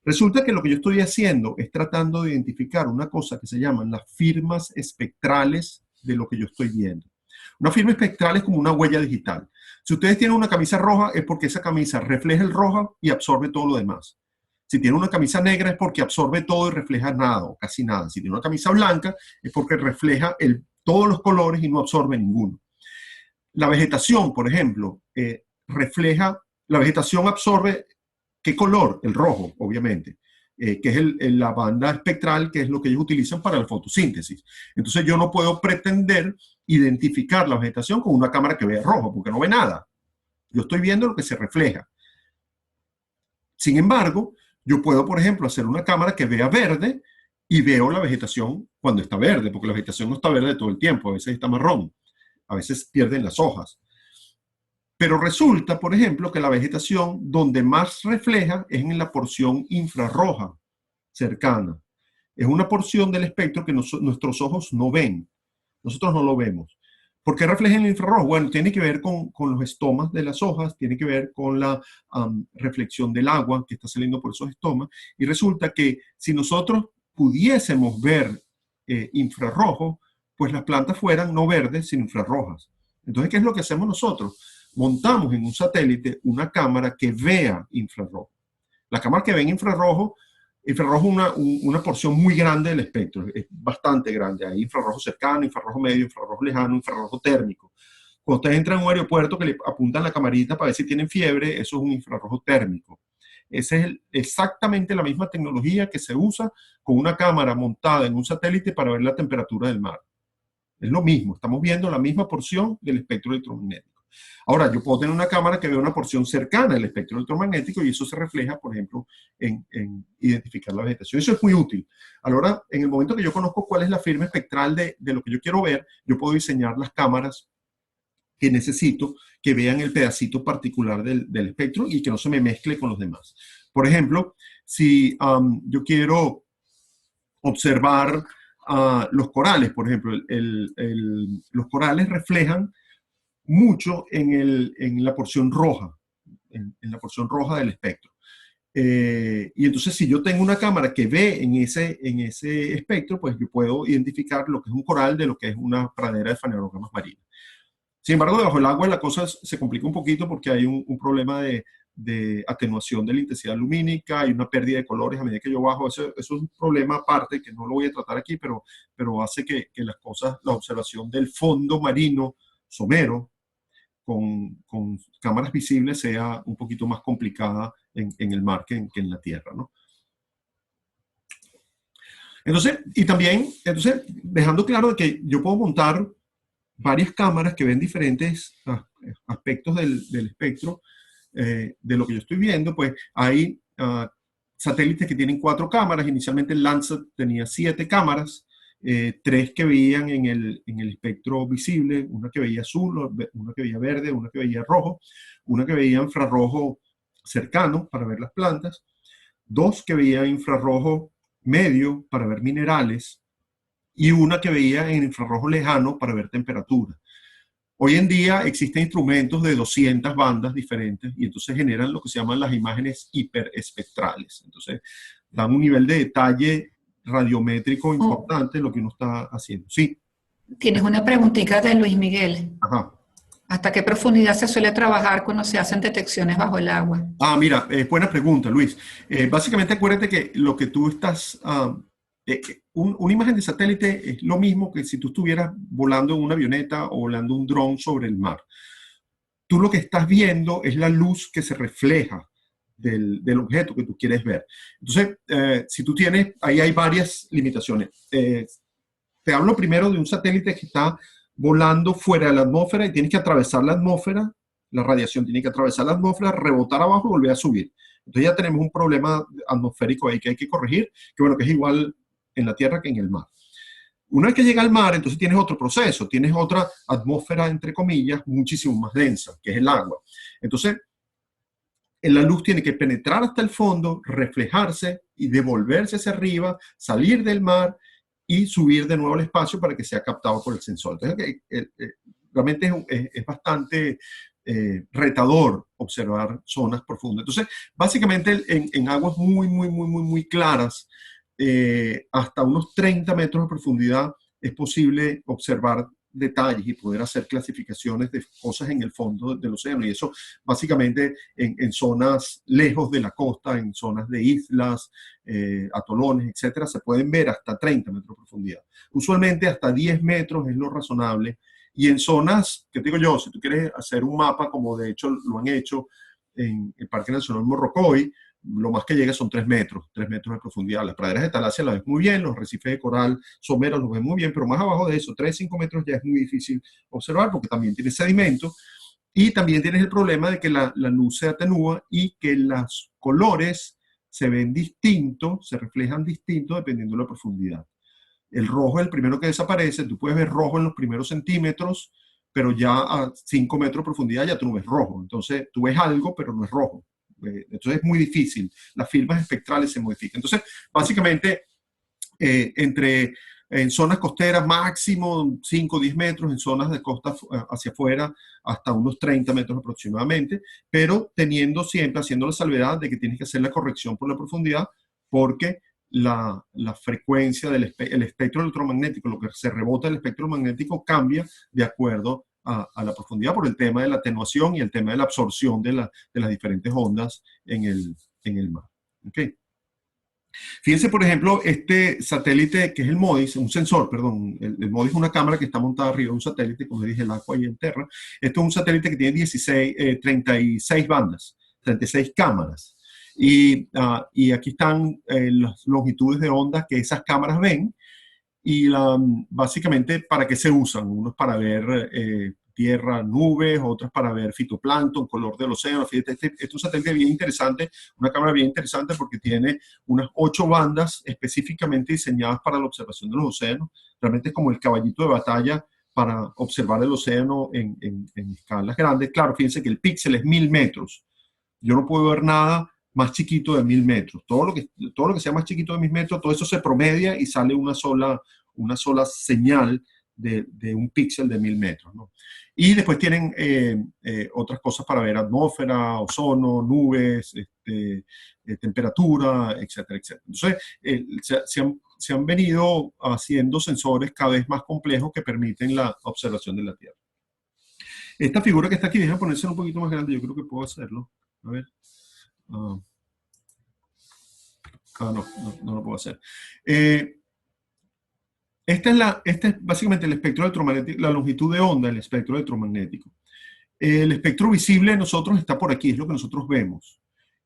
Resulta que lo que yo estoy haciendo es tratando de identificar una cosa que se llaman las firmas espectrales de lo que yo estoy viendo. Una firma espectral es como una huella digital. Si ustedes tienen una camisa roja es porque esa camisa refleja el rojo y absorbe todo lo demás. Si tiene una camisa negra es porque absorbe todo y refleja nada o casi nada. Si tiene una camisa blanca es porque refleja todos los colores y no absorbe ninguno. La vegetación, por ejemplo, la vegetación absorbe ¿qué color? El rojo, obviamente, que es la banda espectral, que es lo que ellos utilizan para la fotosíntesis. Entonces yo no puedo pretender identificar la vegetación con una cámara que vea rojo, porque no ve nada. Yo estoy viendo lo que se refleja. Sin embargo, yo puedo, por ejemplo, hacer una cámara que vea verde y veo la vegetación cuando está verde, porque la vegetación no está verde todo el tiempo, a veces está marrón, a veces pierden las hojas. Pero resulta, por ejemplo, que la vegetación donde más refleja es en la porción infrarroja cercana. Es una porción del espectro que nuestros ojos no ven. Nosotros no lo vemos. ¿Por qué refleja en el infrarrojo? Bueno, tiene que ver con los estomas de las hojas, tiene que ver con la reflexión del agua que está saliendo por esos estomas. Y resulta que si nosotros pudiésemos ver infrarrojo, pues las plantas fueran no verdes, sino infrarrojas. Entonces, ¿qué es lo que hacemos nosotros? Montamos en un satélite una cámara que vea infrarrojo. La cámara que ve en infrarrojo es una porción muy grande del espectro, es bastante grande. Hay infrarrojo cercano, infrarrojo medio, infrarrojo lejano, infrarrojo térmico. Cuando ustedes entran a un aeropuerto que le apuntan la camarita para ver si tienen fiebre, eso es un infrarrojo térmico. Esa es exactamente la misma tecnología que se usa con una cámara montada en un satélite para ver la temperatura del mar. Es lo mismo, estamos viendo la misma porción del espectro electromagnético. Ahora, yo puedo tener una cámara que vea una porción cercana del espectro electromagnético y eso se refleja, por ejemplo, en identificar la vegetación. Eso es muy útil. Ahora, en el momento que yo conozco cuál es la firma espectral de lo que yo quiero ver, yo puedo diseñar las cámaras que necesito que vean el pedacito particular del espectro y que no se me mezcle con los demás. Por ejemplo, si yo quiero observar los corales, por ejemplo, los corales reflejan mucho en la porción roja, en la porción roja del espectro. Y entonces si yo tengo una cámara que ve en ese espectro, pues yo puedo identificar lo que es un coral de lo que es una pradera de fanerógamas marinas. Sin embargo, debajo del agua la cosa se complica un poquito porque hay un problema de atenuación de la intensidad lumínica, hay una pérdida de colores a medida que yo bajo. Eso es un problema aparte que no lo voy a tratar aquí, pero hace que las cosas, la observación del fondo marino somero con cámaras visibles sea un poquito más complicada en el mar que en la tierra, ¿no? Entonces, dejando claro que yo puedo montar varias cámaras que ven diferentes aspectos del espectro de lo que yo estoy viendo, pues hay satélites que tienen 4 cámaras. Inicialmente el Landsat tenía 7 cámaras, 3 que veían en el espectro visible, una que veía azul, una que veía verde, una que veía rojo, una que veía infrarrojo cercano para ver las plantas, 2 que veía infrarrojo medio para ver minerales y una que veía en infrarrojo lejano para ver temperatura. Hoy en día existen instrumentos de 200 bandas diferentes y entonces generan lo que se llaman las imágenes hiperespectrales. Entonces dan un nivel de detalle radiométrico importante en lo que uno está haciendo. Sí. Tienes una preguntita de Luis Miguel. Ajá. ¿Hasta qué profundidad se suele trabajar cuando se hacen detecciones bajo el agua? Mira, buena pregunta, Luis. Básicamente acuérdate que lo que tú estás... una imagen de satélite es lo mismo que si tú estuvieras volando en una avioneta o volando un dron sobre el mar. Tú lo que estás viendo es la luz que se refleja del objeto que tú quieres ver. Entonces, si tú tienes, ahí hay varias limitaciones. Te hablo primero de un satélite que está volando fuera de la atmósfera y tienes que atravesar la atmósfera, la radiación tiene que atravesar la atmósfera, rebotar abajo y volver a subir. Entonces ya tenemos un problema atmosférico ahí que hay que corregir, que bueno, que es igual en la Tierra que en el mar. Una vez que llega al mar, entonces tienes otro proceso, tienes otra atmósfera, entre comillas, muchísimo más densa, que es el agua. Entonces, la luz tiene que penetrar hasta el fondo, reflejarse y devolverse hacia arriba, salir del mar y subir de nuevo al espacio para que sea captado por el sensor. Entonces, realmente es bastante retador observar zonas profundas. Entonces, básicamente en aguas muy claras, hasta unos 30 metros de profundidad, es posible observar detalles y poder hacer clasificaciones de cosas en el fondo del océano. Y eso básicamente en zonas lejos de la costa, en zonas de islas, atolones, etcétera, se pueden ver hasta 30 metros de profundidad. Usualmente hasta 10 metros es lo razonable. Y en zonas, ¿qué te digo yo? Si tú quieres hacer un mapa, como de hecho lo han hecho en el Parque Nacional Morrocoy, lo más que llega son 3 metros de profundidad. Las praderas de Talasia las ves muy bien, los arrecifes de coral someros los ves muy bien, pero más abajo de eso, 3, 5 metros ya es muy difícil observar porque también tiene sedimento y también tienes el problema de que la luz se atenúa y que los colores se ven distintos, se reflejan distintos dependiendo de la profundidad. El rojo es el primero que desaparece, tú puedes ver rojo en los primeros centímetros, pero ya a 5 metros de profundidad ya tú no ves rojo. Entonces tú ves algo, pero no es rojo. Entonces es muy difícil. Las firmas espectrales se modifican. Entonces, básicamente, en zonas costeras máximo 5 o 10 metros, en zonas de costa hacia afuera hasta unos 30 metros aproximadamente, pero teniendo siempre, haciendo la salvedad de que tienes que hacer la corrección por la profundidad, porque la frecuencia del espectro electromagnético, lo que se rebota del espectro magnético cambia de acuerdo a la profundidad por el tema de la atenuación y el tema de la absorción de las diferentes ondas en el mar. ¿Okay? Fíjense, por ejemplo, este satélite que es el MODIS, un sensor, perdón, el MODIS es una cámara que está montada arriba de un satélite, como dije, el agua y en tierra. Esto es un satélite que tiene 36 bandas, 36 cámaras. Y aquí están las longitudes de onda que esas cámaras ven. Y básicamente, ¿para qué se usan? Unos para ver tierra, nubes, otros para ver fitoplancton, color del océano. Fíjate, este es un satélite bien interesante, una cámara bien interesante porque tiene unas 8 bandas específicamente diseñadas para la observación de los océanos. Realmente es como el caballito de batalla para observar el océano en escalas grandes. Claro, fíjense que el píxel es 1000 metros. Yo no puedo ver nada más chiquito de 1000 metros. Todo lo que sea más chiquito de 1000 metros, todo eso se promedia y sale una sola señal de un píxel de 1000 metros, ¿no? Y después tienen otras cosas para ver atmósfera, ozono, nubes, temperatura, etcétera, etcétera. Entonces, se han venido haciendo sensores cada vez más complejos que permiten la observación de la Tierra. Esta figura que está aquí, déjame ponérsela un poquito más grande, yo creo que puedo hacerlo. A ver. No lo puedo hacer. Este es básicamente el espectro electromagnético, la longitud de onda del espectro electromagnético. El espectro visible de nosotros está por aquí, es lo que nosotros vemos.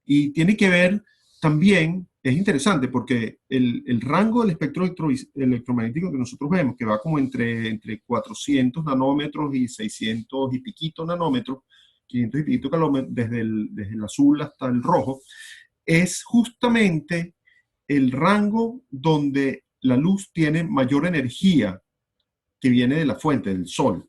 Y tiene que ver también, es interesante porque el rango del espectro electromagnético que nosotros vemos, que va como entre 400 nanómetros y 600 y piquito nanómetros, 500 y piquito kilómetros, desde el azul hasta el rojo, es justamente el rango donde la luz tiene mayor energía que viene de la fuente, del sol.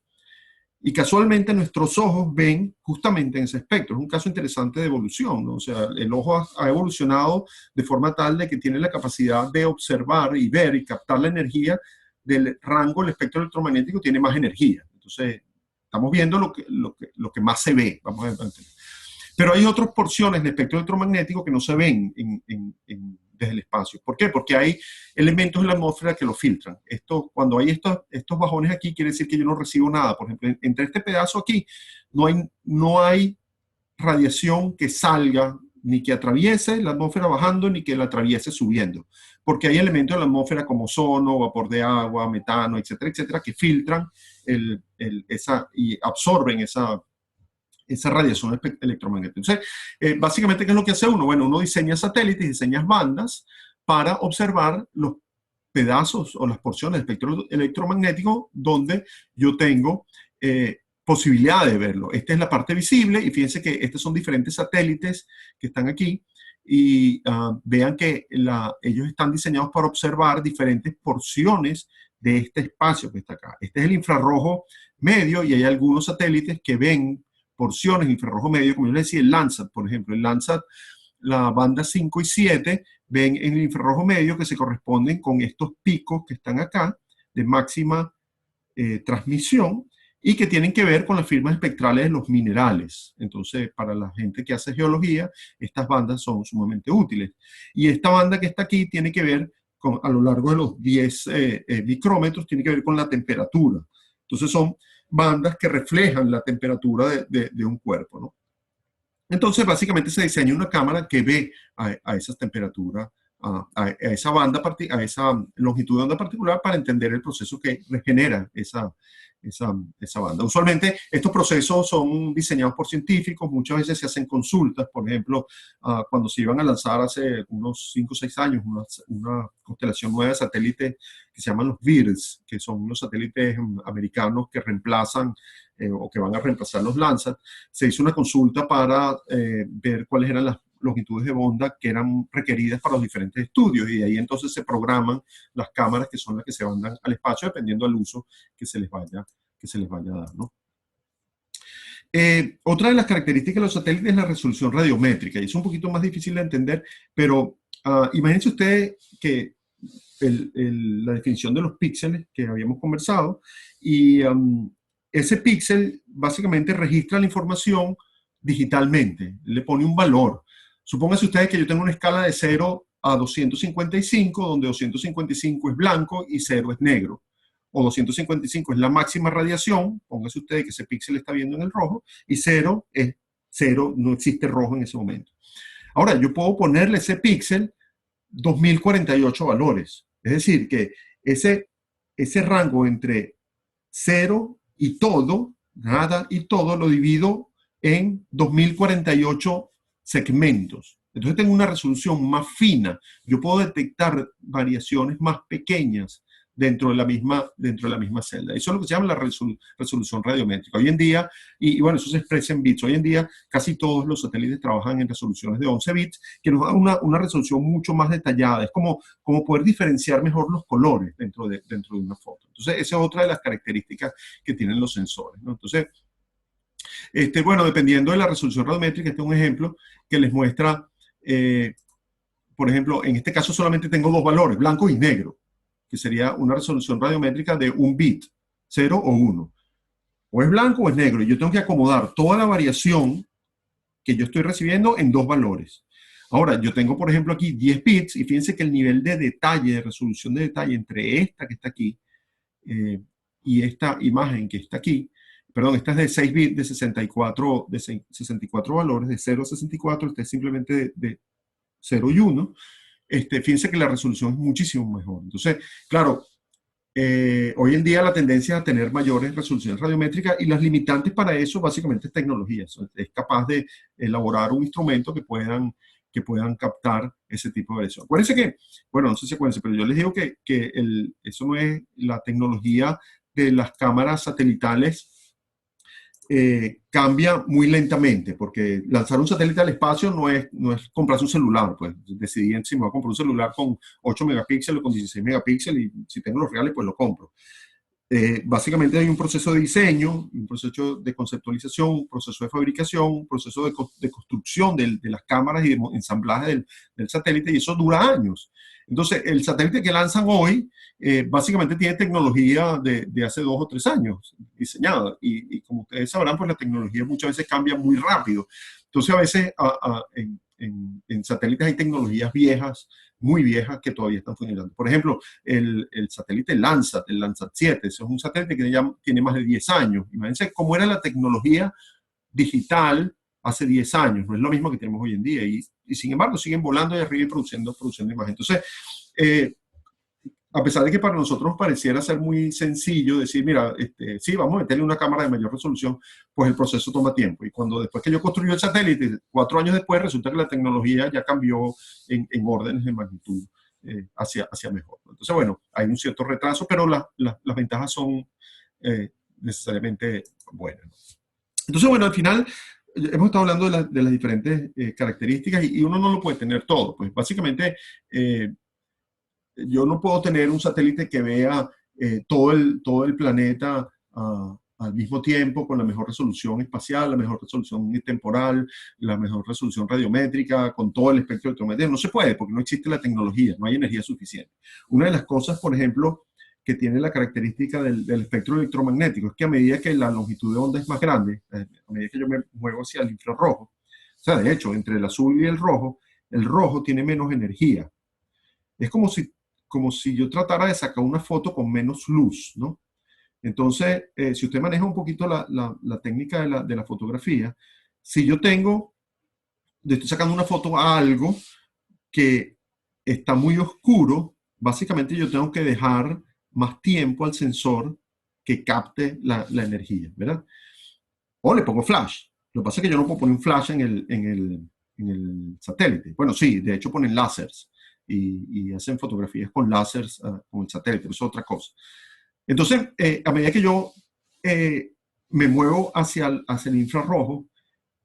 Y casualmente nuestros ojos ven justamente en ese espectro. Es un caso interesante de evolución, ¿no? O sea, el ojo ha evolucionado de forma tal de que tiene la capacidad de observar y ver y captar la energía del rango del espectro electromagnético, tiene más energía. Entonces, estamos viendo lo que más se ve, vamos a entender. Pero hay otras porciones del espectro electromagnético que no se ven desde el espacio. ¿Por qué? Porque hay elementos en la atmósfera que lo filtran. Cuando hay estos bajones aquí, quiere decir que yo no recibo nada. Por ejemplo, entre este pedazo aquí no hay radiación que salga, ni que atraviese la atmósfera bajando, ni que la atraviese subiendo. Porque hay elementos en la atmósfera como ozono, vapor de agua, metano, etcétera, etcétera, que filtran y absorben esa radiación electromagnética. Entonces, básicamente, ¿qué es lo que hace uno? Bueno, uno diseña satélites, diseña bandas para observar los pedazos o las porciones del espectro electromagnético donde yo tengo posibilidad de verlo. Esta es la parte visible y fíjense que estos son diferentes satélites que están aquí y vean que ellos están diseñados para observar diferentes porciones de este espacio que está acá. Este es el infrarrojo medio y hay algunos satélites que ven porciones de infrarrojo medio, como yo les decía, el Landsat, por ejemplo. El Landsat la banda 5 y 7, ven en el infrarrojo medio que se corresponden con estos picos que están acá, de máxima transmisión, y que tienen que ver con las firmas espectrales de los minerales. Entonces, para la gente que hace geología, estas bandas son sumamente útiles. Y esta banda que está aquí tiene que ver con, a lo largo de los 10 micrómetros, tiene que ver con la temperatura. Entonces, son bandas que reflejan la temperatura de un cuerpo, ¿no? Entonces, básicamente se diseña una cámara que ve a esas temperaturas, a esa banda, a esa longitud de onda particular, para entender el proceso que regenera esa banda. Usualmente estos procesos son diseñados por científicos, muchas veces se hacen consultas. Por ejemplo, cuando se iban a lanzar hace unos 5 o 6 años una constelación nueva de satélites que se llaman los VIRS, que son los satélites americanos que reemplazan o que van a reemplazar los Landsat, se hizo una consulta para ver cuáles eran las longitudes de onda que eran requeridas para los diferentes estudios, y de ahí entonces se programan las cámaras que son las que se mandan al espacio dependiendo del uso que se les vaya a dar, ¿no? Otra de las características de los satélites es la resolución radiométrica, y es un poquito más difícil de entender, pero imagínense ustedes que la definición de los píxeles que habíamos conversado, y ese píxel básicamente registra la información digitalmente, le pone un valor. Supónganse ustedes que yo tengo una escala de 0 a 255, donde 255 es blanco y 0 es negro. O 255 es la máxima radiación, pónganse ustedes que ese píxel está viendo en el rojo, y 0 es 0, no existe rojo en ese momento. Ahora, yo puedo ponerle ese píxel 2048 valores. Es decir, que ese rango entre 0 y todo, nada y todo, lo divido en 2048 segmentos. Entonces tengo una resolución más fina. Yo puedo detectar variaciones más pequeñas dentro de la misma celda. Eso es lo que se llama la resolución radiométrica. Hoy en día, y bueno, eso se expresa en bits. Hoy en día casi todos los satélites trabajan en resoluciones de 11 bits, que nos da una resolución mucho más detallada. Es como poder diferenciar mejor los colores dentro de una foto. Entonces, esa es otra de las características que tienen los sensores, ¿no? Entonces, bueno, dependiendo de la resolución radiométrica, este es un ejemplo que les muestra, por ejemplo, en este caso solamente tengo dos valores, blanco y negro, que sería una resolución radiométrica de 1 bit, 0 o 1. O es blanco o es negro, y yo tengo que acomodar toda la variación que yo estoy recibiendo en dos valores. Ahora, yo tengo, por ejemplo, aquí 10 bits, y fíjense que el nivel de detalle, de resolución de detalle entre esta que está aquí y esta imagen que está aquí, perdón, esta es de 6 bits de 64 valores, de 0 a 64, este es simplemente de 0 y 1. Fíjense que la resolución es muchísimo mejor. Entonces, claro, hoy en día la tendencia es a tener mayores resoluciones radiométricas, y las limitantes para eso básicamente es tecnología. Es capaz de elaborar un instrumento que puedan captar ese tipo de variación. Acuérdense que, bueno, no sé si acuérdense, pero yo les digo que eso no es la tecnología de las cámaras satelitales. Cambia muy lentamente, porque lanzar un satélite al espacio no es comprarse un celular. Pues decidí si me voy a comprar un celular con 8 megapíxeles o con 16 megapíxeles, y si tengo los reales, pues lo compro. Básicamente hay un proceso de diseño, un proceso de conceptualización, un proceso de fabricación, un proceso de construcción de las cámaras y de ensamblaje del satélite, y eso dura años. Entonces, el satélite que lanzan hoy básicamente tiene tecnología de hace 2 o 3 años diseñada, y como ustedes sabrán, pues la tecnología muchas veces cambia muy rápido. Entonces, a veces en satélites hay tecnologías viejas, muy viejas, que todavía están funcionando. Por ejemplo, el satélite Landsat, el Landsat 7, ese es un satélite que ya tiene más de 10 años. Imagínense cómo era la tecnología digital hace 10 años, no es lo mismo que tenemos hoy en día, y sin embargo siguen volando de arriba y produciendo imagen. Entonces, a pesar de que para nosotros pareciera ser muy sencillo decir, mira, sí, vamos a meterle una cámara de mayor resolución, pues el proceso toma tiempo. Y cuando después que yo construí el satélite, 4 años después, resulta que la tecnología ya cambió en órdenes de magnitud hacia mejor. Entonces, bueno, hay un cierto retraso, pero las ventajas son necesariamente buenas. Entonces, bueno, al final hemos estado hablando de las diferentes características, y uno no lo puede tener todo. Pues básicamente, yo no puedo tener un satélite que vea todo el planeta al mismo tiempo con la mejor resolución espacial, la mejor resolución temporal, la mejor resolución radiométrica, con todo el espectro electromagnético. No se puede porque no existe la tecnología, no hay energía suficiente. Una de las cosas, por ejemplo, que tiene la característica del espectro electromagnético es que a medida que la longitud de onda es más grande, a medida que yo me muevo hacia el infrarrojo, o sea, de hecho, entre el azul y el rojo tiene menos energía. Es como si yo tratara de sacar una foto con menos luz, ¿no? Entonces, si usted maneja un poquito la técnica de la fotografía, si yo estoy sacando una foto a algo que está muy oscuro, básicamente yo tengo que dejar más tiempo al sensor que capte la energía, ¿verdad? O le pongo flash. Lo que pasa es que yo no puedo poner un flash en el satélite. Bueno, sí, de hecho ponen láseres y hacen fotografías con láseres con el satélite, eso es otra cosa. Entonces, a medida que yo me muevo hacia el infrarrojo,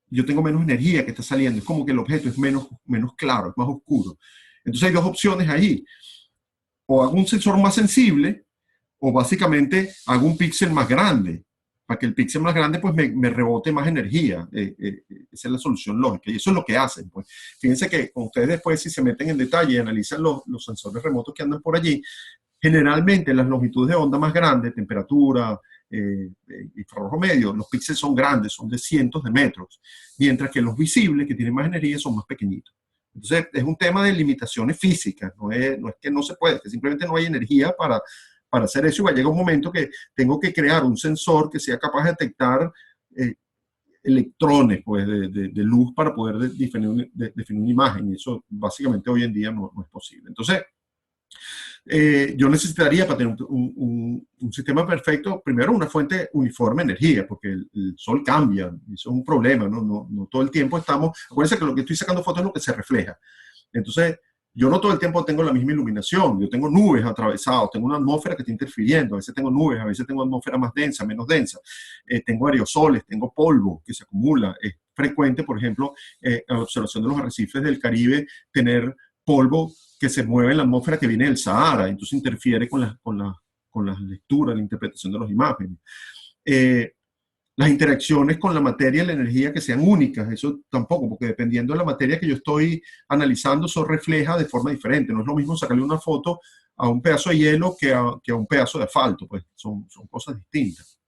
yo tengo menos energía que está saliendo. Es como que el objeto es menos claro, es más oscuro. Entonces hay dos opciones ahí. O hago un sensor más sensible, o básicamente hago un píxel más grande, para que el píxel más grande pues me rebote más energía. Esa es la solución lógica, y eso es lo que hacen. Pues. Fíjense que con ustedes después, si se meten en detalle y analizan los sensores remotos que andan por allí, generalmente las longitudes de onda más grandes, temperatura, infrarrojo medio, los píxeles son grandes, son de cientos de metros, mientras que los visibles, que tienen más energía, son más pequeñitos. Entonces, es un tema de limitaciones físicas, no es que no se puede, es que simplemente no hay energía para hacer eso, y va a llegar un momento que tengo que crear un sensor que sea capaz de detectar electrones pues, de luz para poder definir una imagen, y eso básicamente hoy en día no es posible. Entonces, yo necesitaría para tener un sistema perfecto, primero una fuente uniforme de energía, porque el sol cambia, y eso es un problema, no todo el tiempo estamos, acuérdense que lo que estoy sacando fotos es lo que se refleja. Entonces, yo no todo el tiempo tengo la misma iluminación, yo tengo nubes atravesadas, tengo una atmósfera que está interfiriendo, a veces tengo nubes, a veces tengo atmósfera más densa, menos densa, tengo aerosoles, tengo polvo que se acumula, es frecuente, por ejemplo, en la observación de los arrecifes del Caribe, tener polvo que se mueve en la atmósfera que viene del Sahara, entonces interfiere con las lecturas, la interpretación de las imágenes. Las interacciones con la materia y la energía que sean únicas, eso tampoco, porque dependiendo de la materia que yo estoy analizando, eso refleja de forma diferente. No es lo mismo sacarle una foto a un pedazo de hielo que a un pedazo de asfalto, pues son cosas distintas.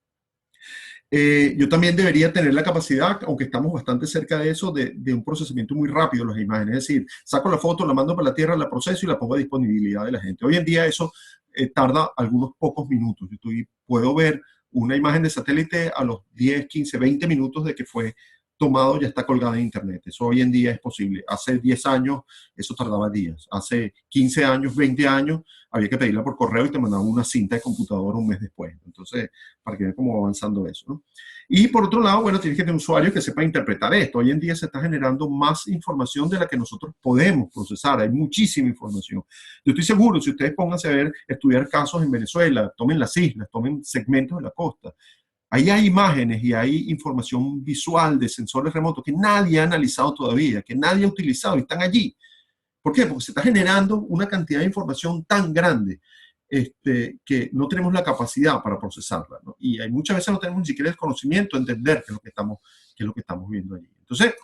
Yo también debería tener la capacidad, aunque estamos bastante cerca de eso, de un procesamiento muy rápido de las imágenes. Es decir, saco la foto, la mando para la Tierra, la proceso y la pongo a disponibilidad de la gente. Hoy en día eso tarda algunos pocos minutos. Puedo ver una imagen de satélite a los 10, 15, 20 minutos de que fue tomado, ya está colgada en internet. Eso hoy en día es posible. Hace 10 años eso tardaba días. Hace 15 años, 20 años, había que pedirla por correo y te mandaban una cinta de computadora un mes después. Entonces, para que vean cómo va avanzando eso, ¿no? Y por otro lado, bueno, tienes que tener un usuario que sepa interpretar esto. Hoy en día se está generando más información de la que nosotros podemos procesar. Hay muchísima información. Yo estoy seguro, si ustedes pónganse a ver, estudiar casos en Venezuela, tomen las islas, tomen segmentos de la costa, ahí hay imágenes y hay información visual de sensores remotos que nadie ha analizado todavía, que nadie ha utilizado y están allí. ¿Por qué? Porque se está generando una cantidad de información tan grande que no tenemos la capacidad para procesarla, ¿no? Y hay muchas veces no tenemos ni siquiera el conocimiento de entender qué es lo que estamos viendo allí. Entonces,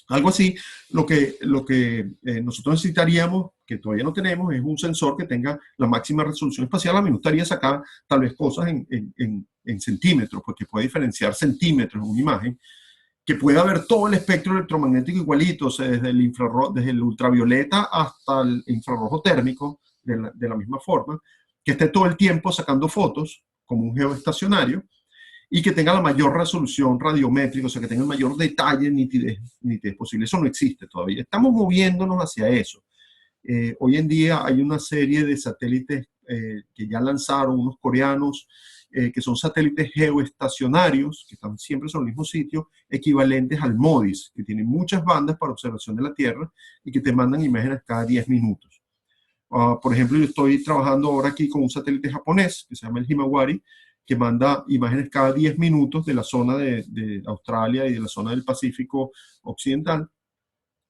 algo así, lo que nosotros necesitaríamos, que todavía no tenemos, es un sensor que tenga la máxima resolución espacial. A mí me gustaría sacar tal vez cosas en centímetros, porque puede diferenciar centímetros en una imagen, que pueda ver todo el espectro electromagnético igualito, o sea, desde el ultravioleta hasta el infrarrojo térmico, de la misma forma, que esté todo el tiempo sacando fotos, como un geoestacionario, y que tenga la mayor resolución radiométrica, o sea, que tenga el mayor detalle, nitidez posible. Eso no existe todavía. Estamos moviéndonos hacia eso. Hoy en día hay una serie de satélites que ya lanzaron unos coreanos, que son satélites geoestacionarios, que están siempre sobre el mismo sitio, equivalentes al MODIS, que tienen muchas bandas para observación de la Tierra y que te mandan imágenes cada 10 minutos. Por ejemplo, yo estoy trabajando ahora aquí con un satélite japonés que se llama el Himawari, que manda imágenes cada 10 minutos de la zona de Australia y de la zona del Pacífico Occidental,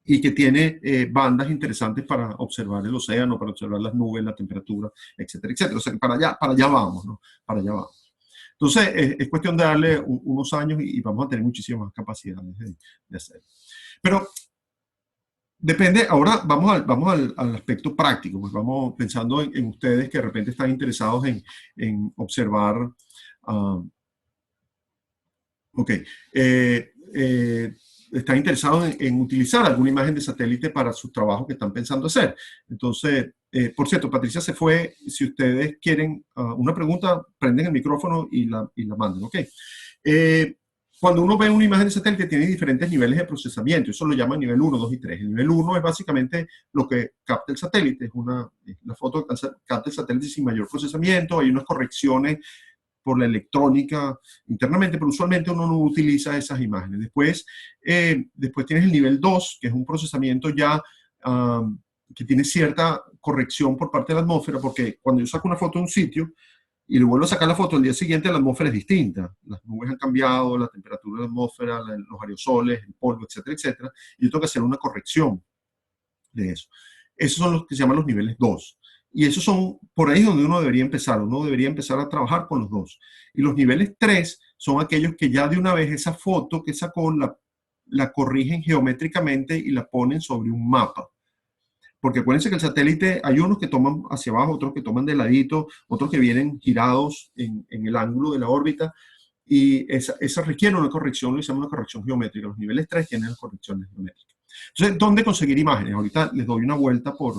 y que tiene bandas interesantes para observar el océano, para observar las nubes, la temperatura, etcétera, etcétera. O sea, para allá vamos, ¿no? Para allá vamos. Entonces, es cuestión de darle unos años y vamos a tener muchísimas más capacidades de hacer. Pero depende, ahora vamos al aspecto práctico, pues vamos pensando en ustedes que de repente están interesados en observar. Ok. Están interesados en utilizar alguna imagen de satélite para sus trabajos que están pensando hacer. Entonces, por cierto, Patricia se fue. Si ustedes quieren una pregunta, prenden el micrófono y la mandan. Ok. Cuando uno ve una imagen de satélite, tiene diferentes niveles de procesamiento. Eso lo llaman nivel 1, 2 y 3. El nivel 1 es básicamente lo que capta el satélite. Es la foto que capta el satélite sin mayor procesamiento. Hay unas correcciones por la electrónica internamente, pero usualmente uno no utiliza esas imágenes. Después tienes el nivel 2, que es un procesamiento ya que tiene cierta corrección por parte de la atmósfera, porque cuando yo saco una foto de un sitio y le vuelvo a sacar la foto al día siguiente, la atmósfera es distinta. Las nubes han cambiado, la temperatura de la atmósfera, los aerosoles, el polvo, etcétera, etcétera. Y yo tengo que hacer una corrección de eso. Esos son los que se llaman los niveles 2. Y esos son por ahí donde uno debería empezar. Uno debería empezar a trabajar con los dos. Y los niveles 3 son aquellos que ya de una vez esa foto que sacó la corrigen geométricamente y la ponen sobre un mapa. Porque acuérdense que el satélite, hay unos que toman hacia abajo, otros que toman de ladito, otros que vienen girados en el ángulo de la órbita. Y esa requiere una corrección, lo se llama una corrección geométrica. Los niveles 3 tienen las correcciones geométricas. Entonces, ¿dónde conseguir imágenes? Ahorita les doy una vuelta por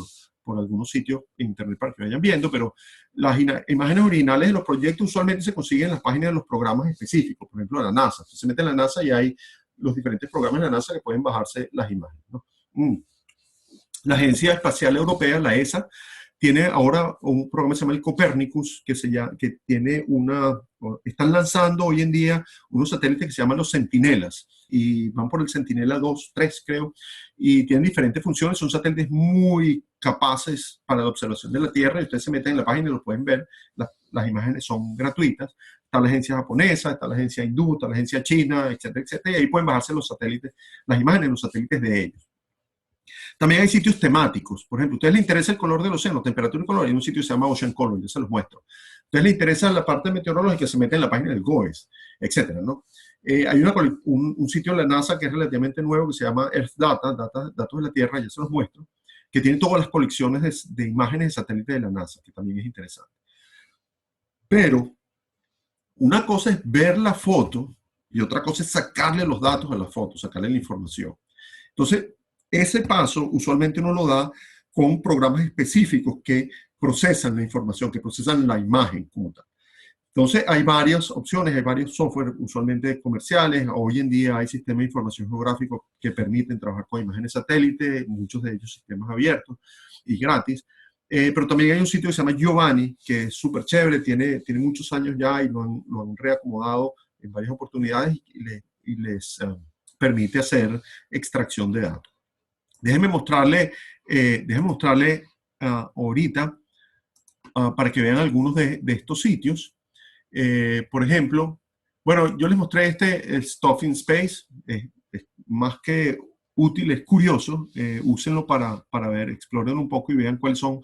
algunos sitios en internet para que vayan viendo, pero las imágenes originales de los proyectos usualmente se consiguen en las páginas de los programas específicos, por ejemplo, de la NASA. Usted se mete en la NASA y hay los diferentes programas de la NASA que pueden bajarse las imágenes, ¿no? La Agencia Espacial Europea, la ESA, tiene ahora un programa que se llama el Copernicus, que tiene están lanzando hoy en día unos satélites que se llaman los Centinelas, y van por el Centinela 2, 3 creo, y tienen diferentes funciones. Son satélites muy capaces para la observación de la Tierra, y ustedes se meten en la página y lo pueden ver. Las imágenes son gratuitas. Está la agencia japonesa, está la agencia hindú, está la agencia china, etcétera, etcétera, y ahí pueden bajarse los satélites, las imágenes de los satélites de ellos. También hay sitios temáticos. Por ejemplo, a ustedes les interesa el color del océano, temperatura y color. Hay un sitio que se llama Ocean Color, ya se los muestro. A ustedes les interesa la parte meteorológica, se meten en la página del GOES, etcétera, ¿no? Hay un sitio de la NASA que es relativamente nuevo que se llama Earth Data, datos de la Tierra, ya se los muestro, que tiene todas las colecciones de imágenes de satélites de la NASA, que también es interesante. Pero una cosa es ver la foto y otra cosa es sacarle los datos a la foto, sacarle la información. Entonces, ese paso usualmente uno lo da con programas específicos que procesan la información, que procesan la imagen como tal. Entonces, hay varias opciones, hay varios software usualmente comerciales. Hoy en día hay sistemas de información geográfica que permiten trabajar con imágenes satélite, muchos de ellos sistemas abiertos y gratis. Pero también hay un sitio que se llama Giovanni, que es súper chévere, tiene muchos años ya y lo han reacomodado en varias oportunidades y les permite hacer extracción de datos. Déjenme mostrarle ahorita para que vean algunos de estos sitios. Por ejemplo, bueno, yo les mostré el Stuff in Space. Es más que útil, es curioso. Úsenlo para ver, exploren un poco y vean cuáles son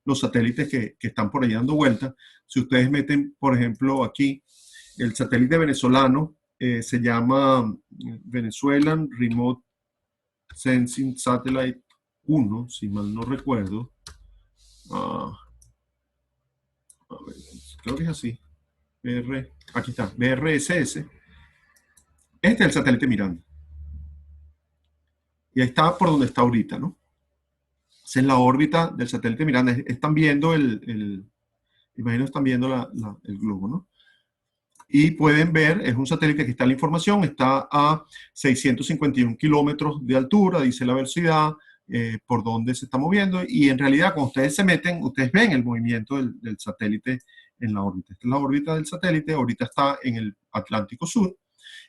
los satélites que están por ahí dando vuelta. Si ustedes meten, por ejemplo, aquí, el satélite venezolano se llama Venezuelan Remote Sensing Satellite 1, si mal no recuerdo. A ver, creo que es así. Aquí está, BRSS. Este es el satélite Miranda. Y ahí está por donde está ahorita, ¿no? Esa es la órbita del satélite Miranda. Están viendo imagino están viendo el globo, ¿no? Y pueden ver, es un satélite que está en la información, está a 651 kilómetros de altura, dice la velocidad, por dónde se está moviendo, y en realidad cuando ustedes se meten, ustedes ven el movimiento del satélite en la órbita. Esta es la órbita del satélite, ahorita está en el Atlántico Sur,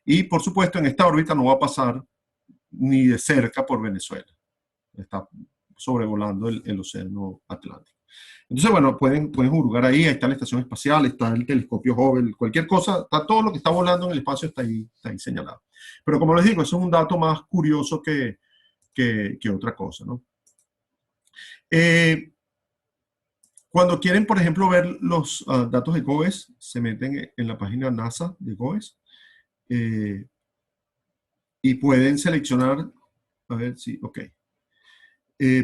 y por supuesto en esta órbita no va a pasar ni de cerca por Venezuela. Está sobrevolando el océano Atlántico. Entonces, bueno, pueden hurgar ahí está la estación espacial, está el telescopio Hubble, cualquier cosa, está todo lo que está volando en el espacio está ahí señalado. Pero como les digo, eso es un dato más curioso que otra cosa, ¿no? Cuando quieren, por ejemplo, ver los datos de GOES, se meten en la página NASA de GOES y pueden seleccionar, a ver si, ok.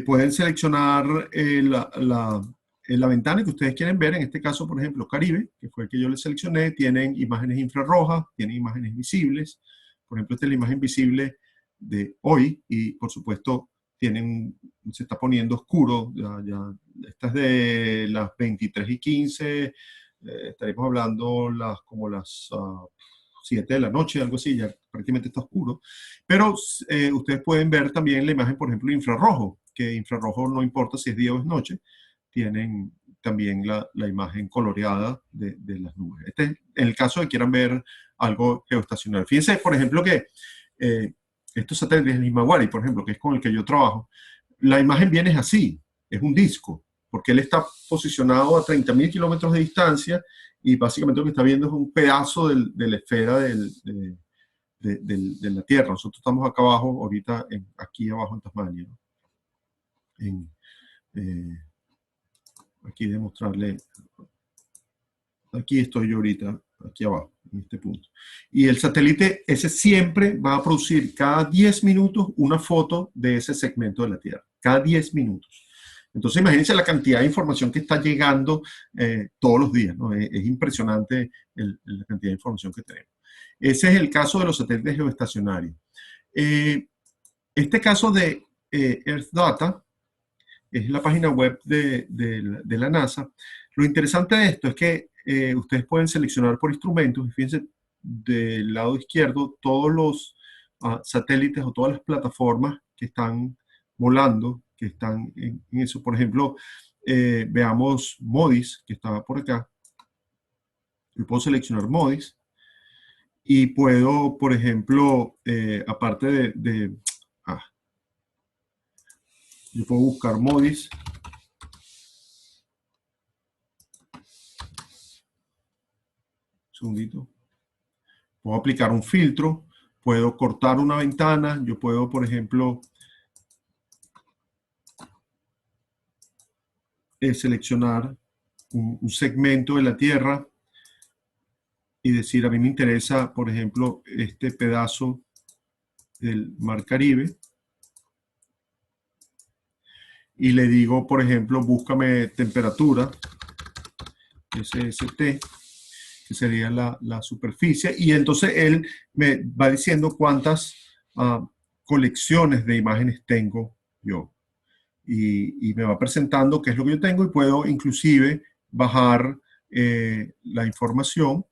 Pueden seleccionar la ventana que ustedes quieren ver. En este caso, por ejemplo, Caribe, que fue el que yo les seleccioné, tienen imágenes infrarrojas, tienen imágenes visibles. Por ejemplo, esta es la imagen visible de hoy y, por supuesto, se está poniendo oscuro. Esta es de las 23:15. Estaremos hablando como las 7 de la noche, algo así, ya prácticamente está oscuro. Pero ustedes pueden ver también la imagen, por ejemplo, infrarrojo, que infrarrojo no importa si es día o es noche, tienen también la imagen coloreada de las nubes. Este es en el caso de que quieran ver algo geoestacionario. Fíjense, por ejemplo, que estos satélites del Himawari, por ejemplo, que es con el que yo trabajo, la imagen viene así, es un disco, porque él está posicionado a 30.000 kilómetros de distancia y básicamente lo que está viendo es un pedazo de la esfera de la Tierra. Nosotros estamos acá abajo, ahorita, aquí abajo en Tasmania, ¿no? Aquí demostrarle, aquí estoy yo ahorita, aquí abajo, en este punto. Y el satélite ese siempre va a producir cada 10 minutos una foto de ese segmento de la Tierra, cada 10 minutos. Entonces imagínense la cantidad de información que está llegando todos los días, ¿no? Es impresionante la cantidad de información que tenemos. Ese es el caso de los satélites geoestacionarios. Este caso de Earth Data es la página web de la NASA. Lo interesante de esto es que ustedes pueden seleccionar por instrumentos, y fíjense del lado izquierdo todos los satélites o todas las plataformas que están volando, que están en eso. Por ejemplo, veamos MODIS, que estaba por acá. Yo puedo seleccionar MODIS y puedo, por ejemplo, aparte yo puedo buscar MODIS. Un segundito. Puedo aplicar un filtro, puedo cortar una ventana, yo puedo, por ejemplo, seleccionar un segmento de la Tierra y decir, a mí me interesa, por ejemplo, este pedazo del Mar Caribe. Y le digo, por ejemplo, búscame temperatura, SST, que sería la superficie. Y entonces él me va diciendo cuántas colecciones de imágenes tengo yo. Y me va presentando qué es lo que yo tengo y puedo inclusive bajar la información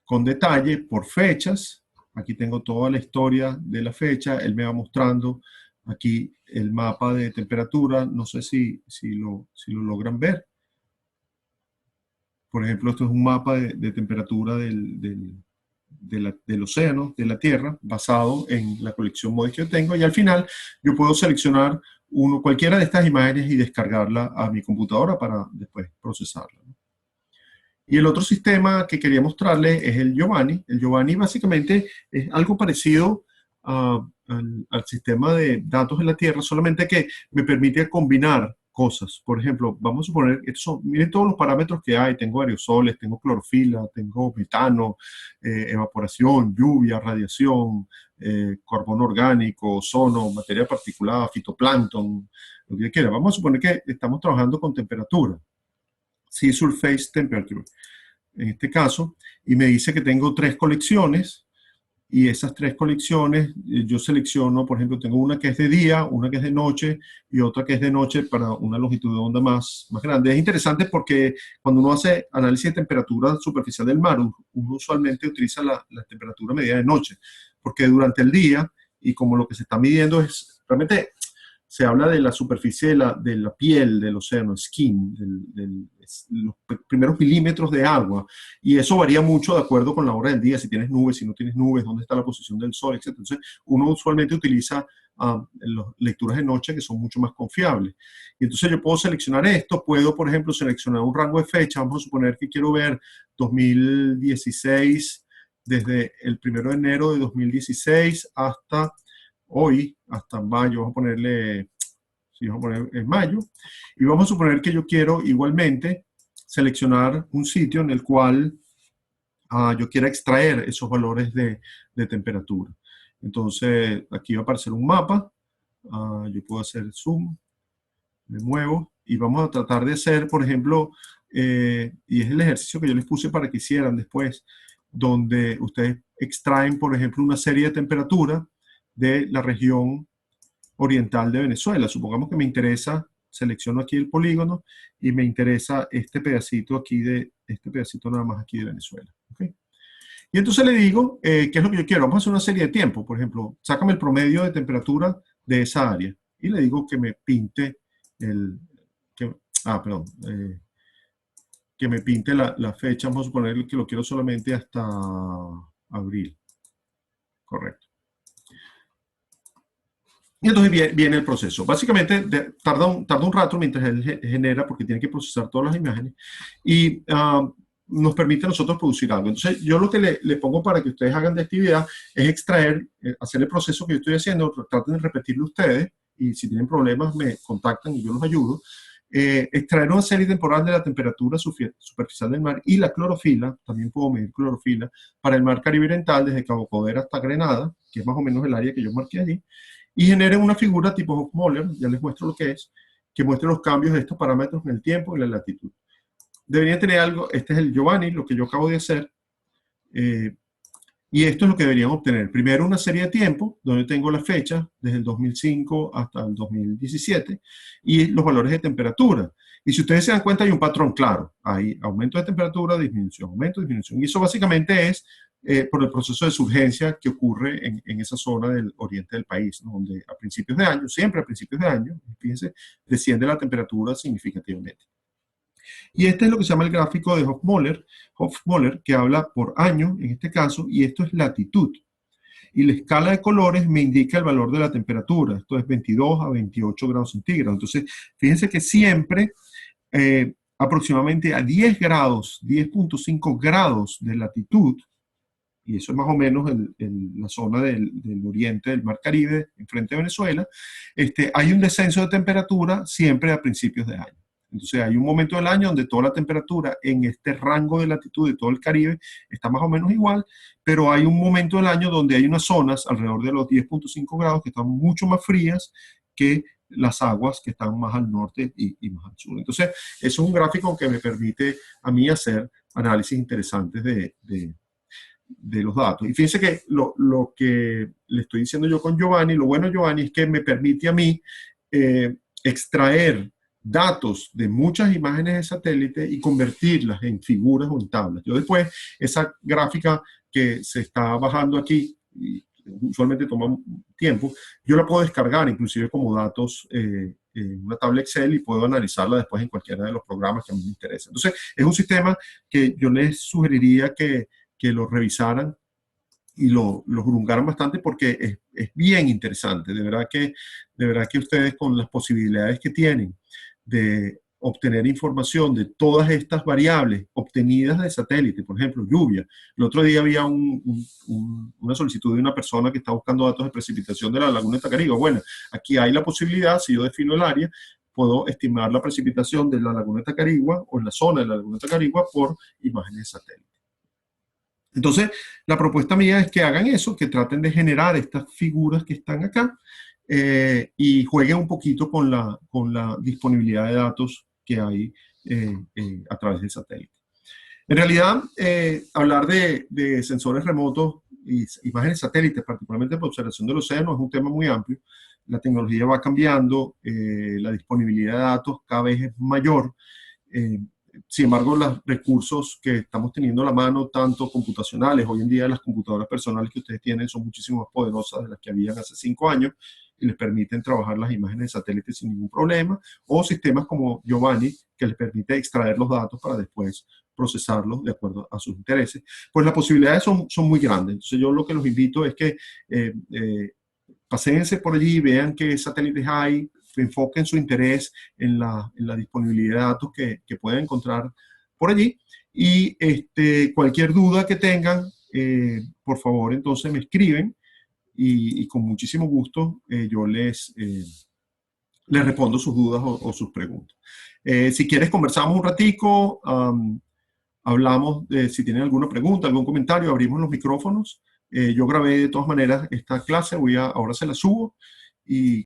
con detalle por fechas. Aquí tengo toda la historia de la fecha. Él me va mostrando aquí el mapa de temperatura. No sé si lo logran ver. Por ejemplo, esto es un mapa de temperatura del océano, de la Tierra, basado en la colección MODIS que yo tengo. Y al final yo puedo seleccionar cualquiera de estas imágenes y descargarla a mi computadora para después procesarla. Y el otro sistema que quería mostrarles es el Giovanni. El Giovanni básicamente es algo parecido al sistema de datos de la Tierra, solamente que me permite combinar cosas. Por ejemplo, vamos a suponer, miren todos los parámetros que hay. Tengo aerosoles, tengo clorofila, tengo metano, evaporación, lluvia, radiación, carbono orgánico, ozono, materia particulada, fitoplancton, lo que quiera. Vamos a suponer que estamos trabajando con temperatura. Sea Surface Temperature, en este caso, y me dice que tengo 3 colecciones, y esas 3 colecciones yo selecciono, por ejemplo, tengo una que es de día, una que es de noche, y otra que es de noche para una longitud de onda más grande. Es interesante porque cuando uno hace análisis de temperatura superficial del mar, uno usualmente utiliza la temperatura medida de noche, porque durante el día, y como lo que se está midiendo es, realmente se habla de la superficie de la piel del océano, skin, los primeros milímetros de agua, y eso varía mucho de acuerdo con la hora del día, si tienes nubes, si no tienes nubes, dónde está la posición del sol, etc. Entonces, uno usualmente utiliza las lecturas de noche que son mucho más confiables. Y entonces yo puedo seleccionar esto, puedo, por ejemplo, seleccionar un rango de fecha, vamos a suponer que quiero ver 2016, desde el 1 de enero de 2016 hasta hoy, hasta mayo, vamos a ponerle ¿sí? Vamos a poner en mayo. Y vamos a suponer que yo quiero igualmente seleccionar un sitio en el cual yo quiera extraer esos valores de temperatura. Entonces, aquí va a aparecer un mapa. Yo puedo hacer zoom, me muevo y vamos a tratar de hacer, por ejemplo, y es el ejercicio que yo les puse para que hicieran después, donde ustedes extraen, por ejemplo, una serie de temperatura de la región oriental de Venezuela. Supongamos que me interesa, selecciono aquí el polígono y me interesa este pedacito aquí este pedacito nada más aquí de Venezuela. ¿Okay? Y entonces le digo, ¿qué es lo que yo quiero? Vamos a hacer una serie de tiempo. Por ejemplo, sácame el promedio de temperatura de esa área. Y le digo que me pinte que me pinte la fecha. Vamos a suponer que lo quiero solamente hasta abril. Correcto. Y entonces viene el proceso. Básicamente tarda un rato mientras él genera, porque tiene que procesar todas las imágenes. Y nos permite a nosotros producir algo. Entonces, yo lo que le pongo para que ustedes hagan de actividad es extraer, hacer el proceso que yo estoy haciendo, traten de repetirlo ustedes, y si tienen problemas me contactan y yo los ayudo. Extraer una serie temporal de la temperatura superficial del mar y la clorofila, también puedo medir clorofila, para el mar Caribe Oriental, desde Cabo Codera hasta Grenada, que es más o menos el área que yo marqué allí, y generen una figura tipo Hofmöller, ya les muestro lo que es, que muestre los cambios de estos parámetros en el tiempo y en la latitud. Debería tener algo, este es el Giovanni, lo que yo acabo de hacer, y esto es lo que deberían obtener. Primero una serie de tiempo, donde tengo la fecha, desde el 2005 hasta el 2017, y los valores de temperatura. Y si ustedes se dan cuenta, hay un patrón claro. Hay aumento de temperatura, disminución, aumento, disminución. Y eso básicamente es por el proceso de surgencia que ocurre en esa zona del oriente del país, ¿no? Donde a principios de año, siempre a principios de año, fíjense, desciende la temperatura significativamente. Y este es lo que se llama el gráfico de Hofmöller, que habla por año, en este caso, y esto es latitud. Y la escala de colores me indica el valor de la temperatura. Esto es 22 a 28 grados centígrados. Entonces, fíjense que siempre aproximadamente a 10 grados, 10.5 grados de latitud, y eso es más o menos en la zona del oriente del Mar Caribe, enfrente de Venezuela, hay un descenso de temperatura siempre a principios de año. Entonces hay un momento del año donde toda la temperatura en este rango de latitud de todo el Caribe está más o menos igual, pero hay un momento del año donde hay unas zonas alrededor de los 10.5 grados que están mucho más frías que las aguas que están más al norte y más al sur. Entonces, eso es un gráfico que me permite a mí hacer análisis interesantes de los datos. Y fíjense que lo que le estoy diciendo yo con Giovanni, lo bueno de Giovanni es que me permite a mí extraer datos de muchas imágenes de satélite y convertirlas en figuras o en tablas. Yo después, esa gráfica que se está bajando aquí, y usualmente toma tiempo, yo la puedo descargar inclusive como datos en una tabla Excel y puedo analizarla después en cualquiera de los programas que a mí me interesen. Entonces, es un sistema que yo les sugeriría que lo revisaran y lo juzgaran bastante porque es bien interesante. De verdad que ustedes con las posibilidades que tienen de obtener información de todas estas variables obtenidas de satélite, por ejemplo, lluvia. El otro día había una solicitud de una persona que está buscando datos de precipitación de la laguna de Tacarigua. Bueno, aquí hay la posibilidad, si yo defino el área, puedo estimar la precipitación de la laguna de Tacarigua o en la zona de la laguna de Tacarigua por imágenes de satélite. Entonces, la propuesta mía es que hagan eso, que traten de generar estas figuras que están acá y jueguen un poquito con la disponibilidad de datos que hay a través del satélite. En realidad, hablar de sensores remotos y imágenes satélites, particularmente para observación del océano, es un tema muy amplio. La tecnología va cambiando, la disponibilidad de datos cada vez es mayor. Sin embargo, los recursos que estamos teniendo a la mano, tanto computacionales, hoy en día las computadoras personales que ustedes tienen son muchísimo más poderosas de las que habían hace 5 años y les permiten trabajar las imágenes de satélite sin ningún problema, o sistemas como Giovanni, que les permite extraer los datos para después procesarlos de acuerdo a sus intereses. Pues las posibilidades son muy grandes. Entonces yo lo que los invito es que paséense por allí, vean qué satélites hay, enfoquen su interés en la disponibilidad de datos que pueden encontrar por allí y cualquier duda que tengan, por favor, entonces me escriben y con muchísimo gusto yo les les respondo sus dudas o sus preguntas. Si quieres, conversamos un ratico, hablamos de si tienen alguna pregunta, algún comentario, abrimos los micrófonos. Yo grabé de todas maneras esta clase, ahora se la subo y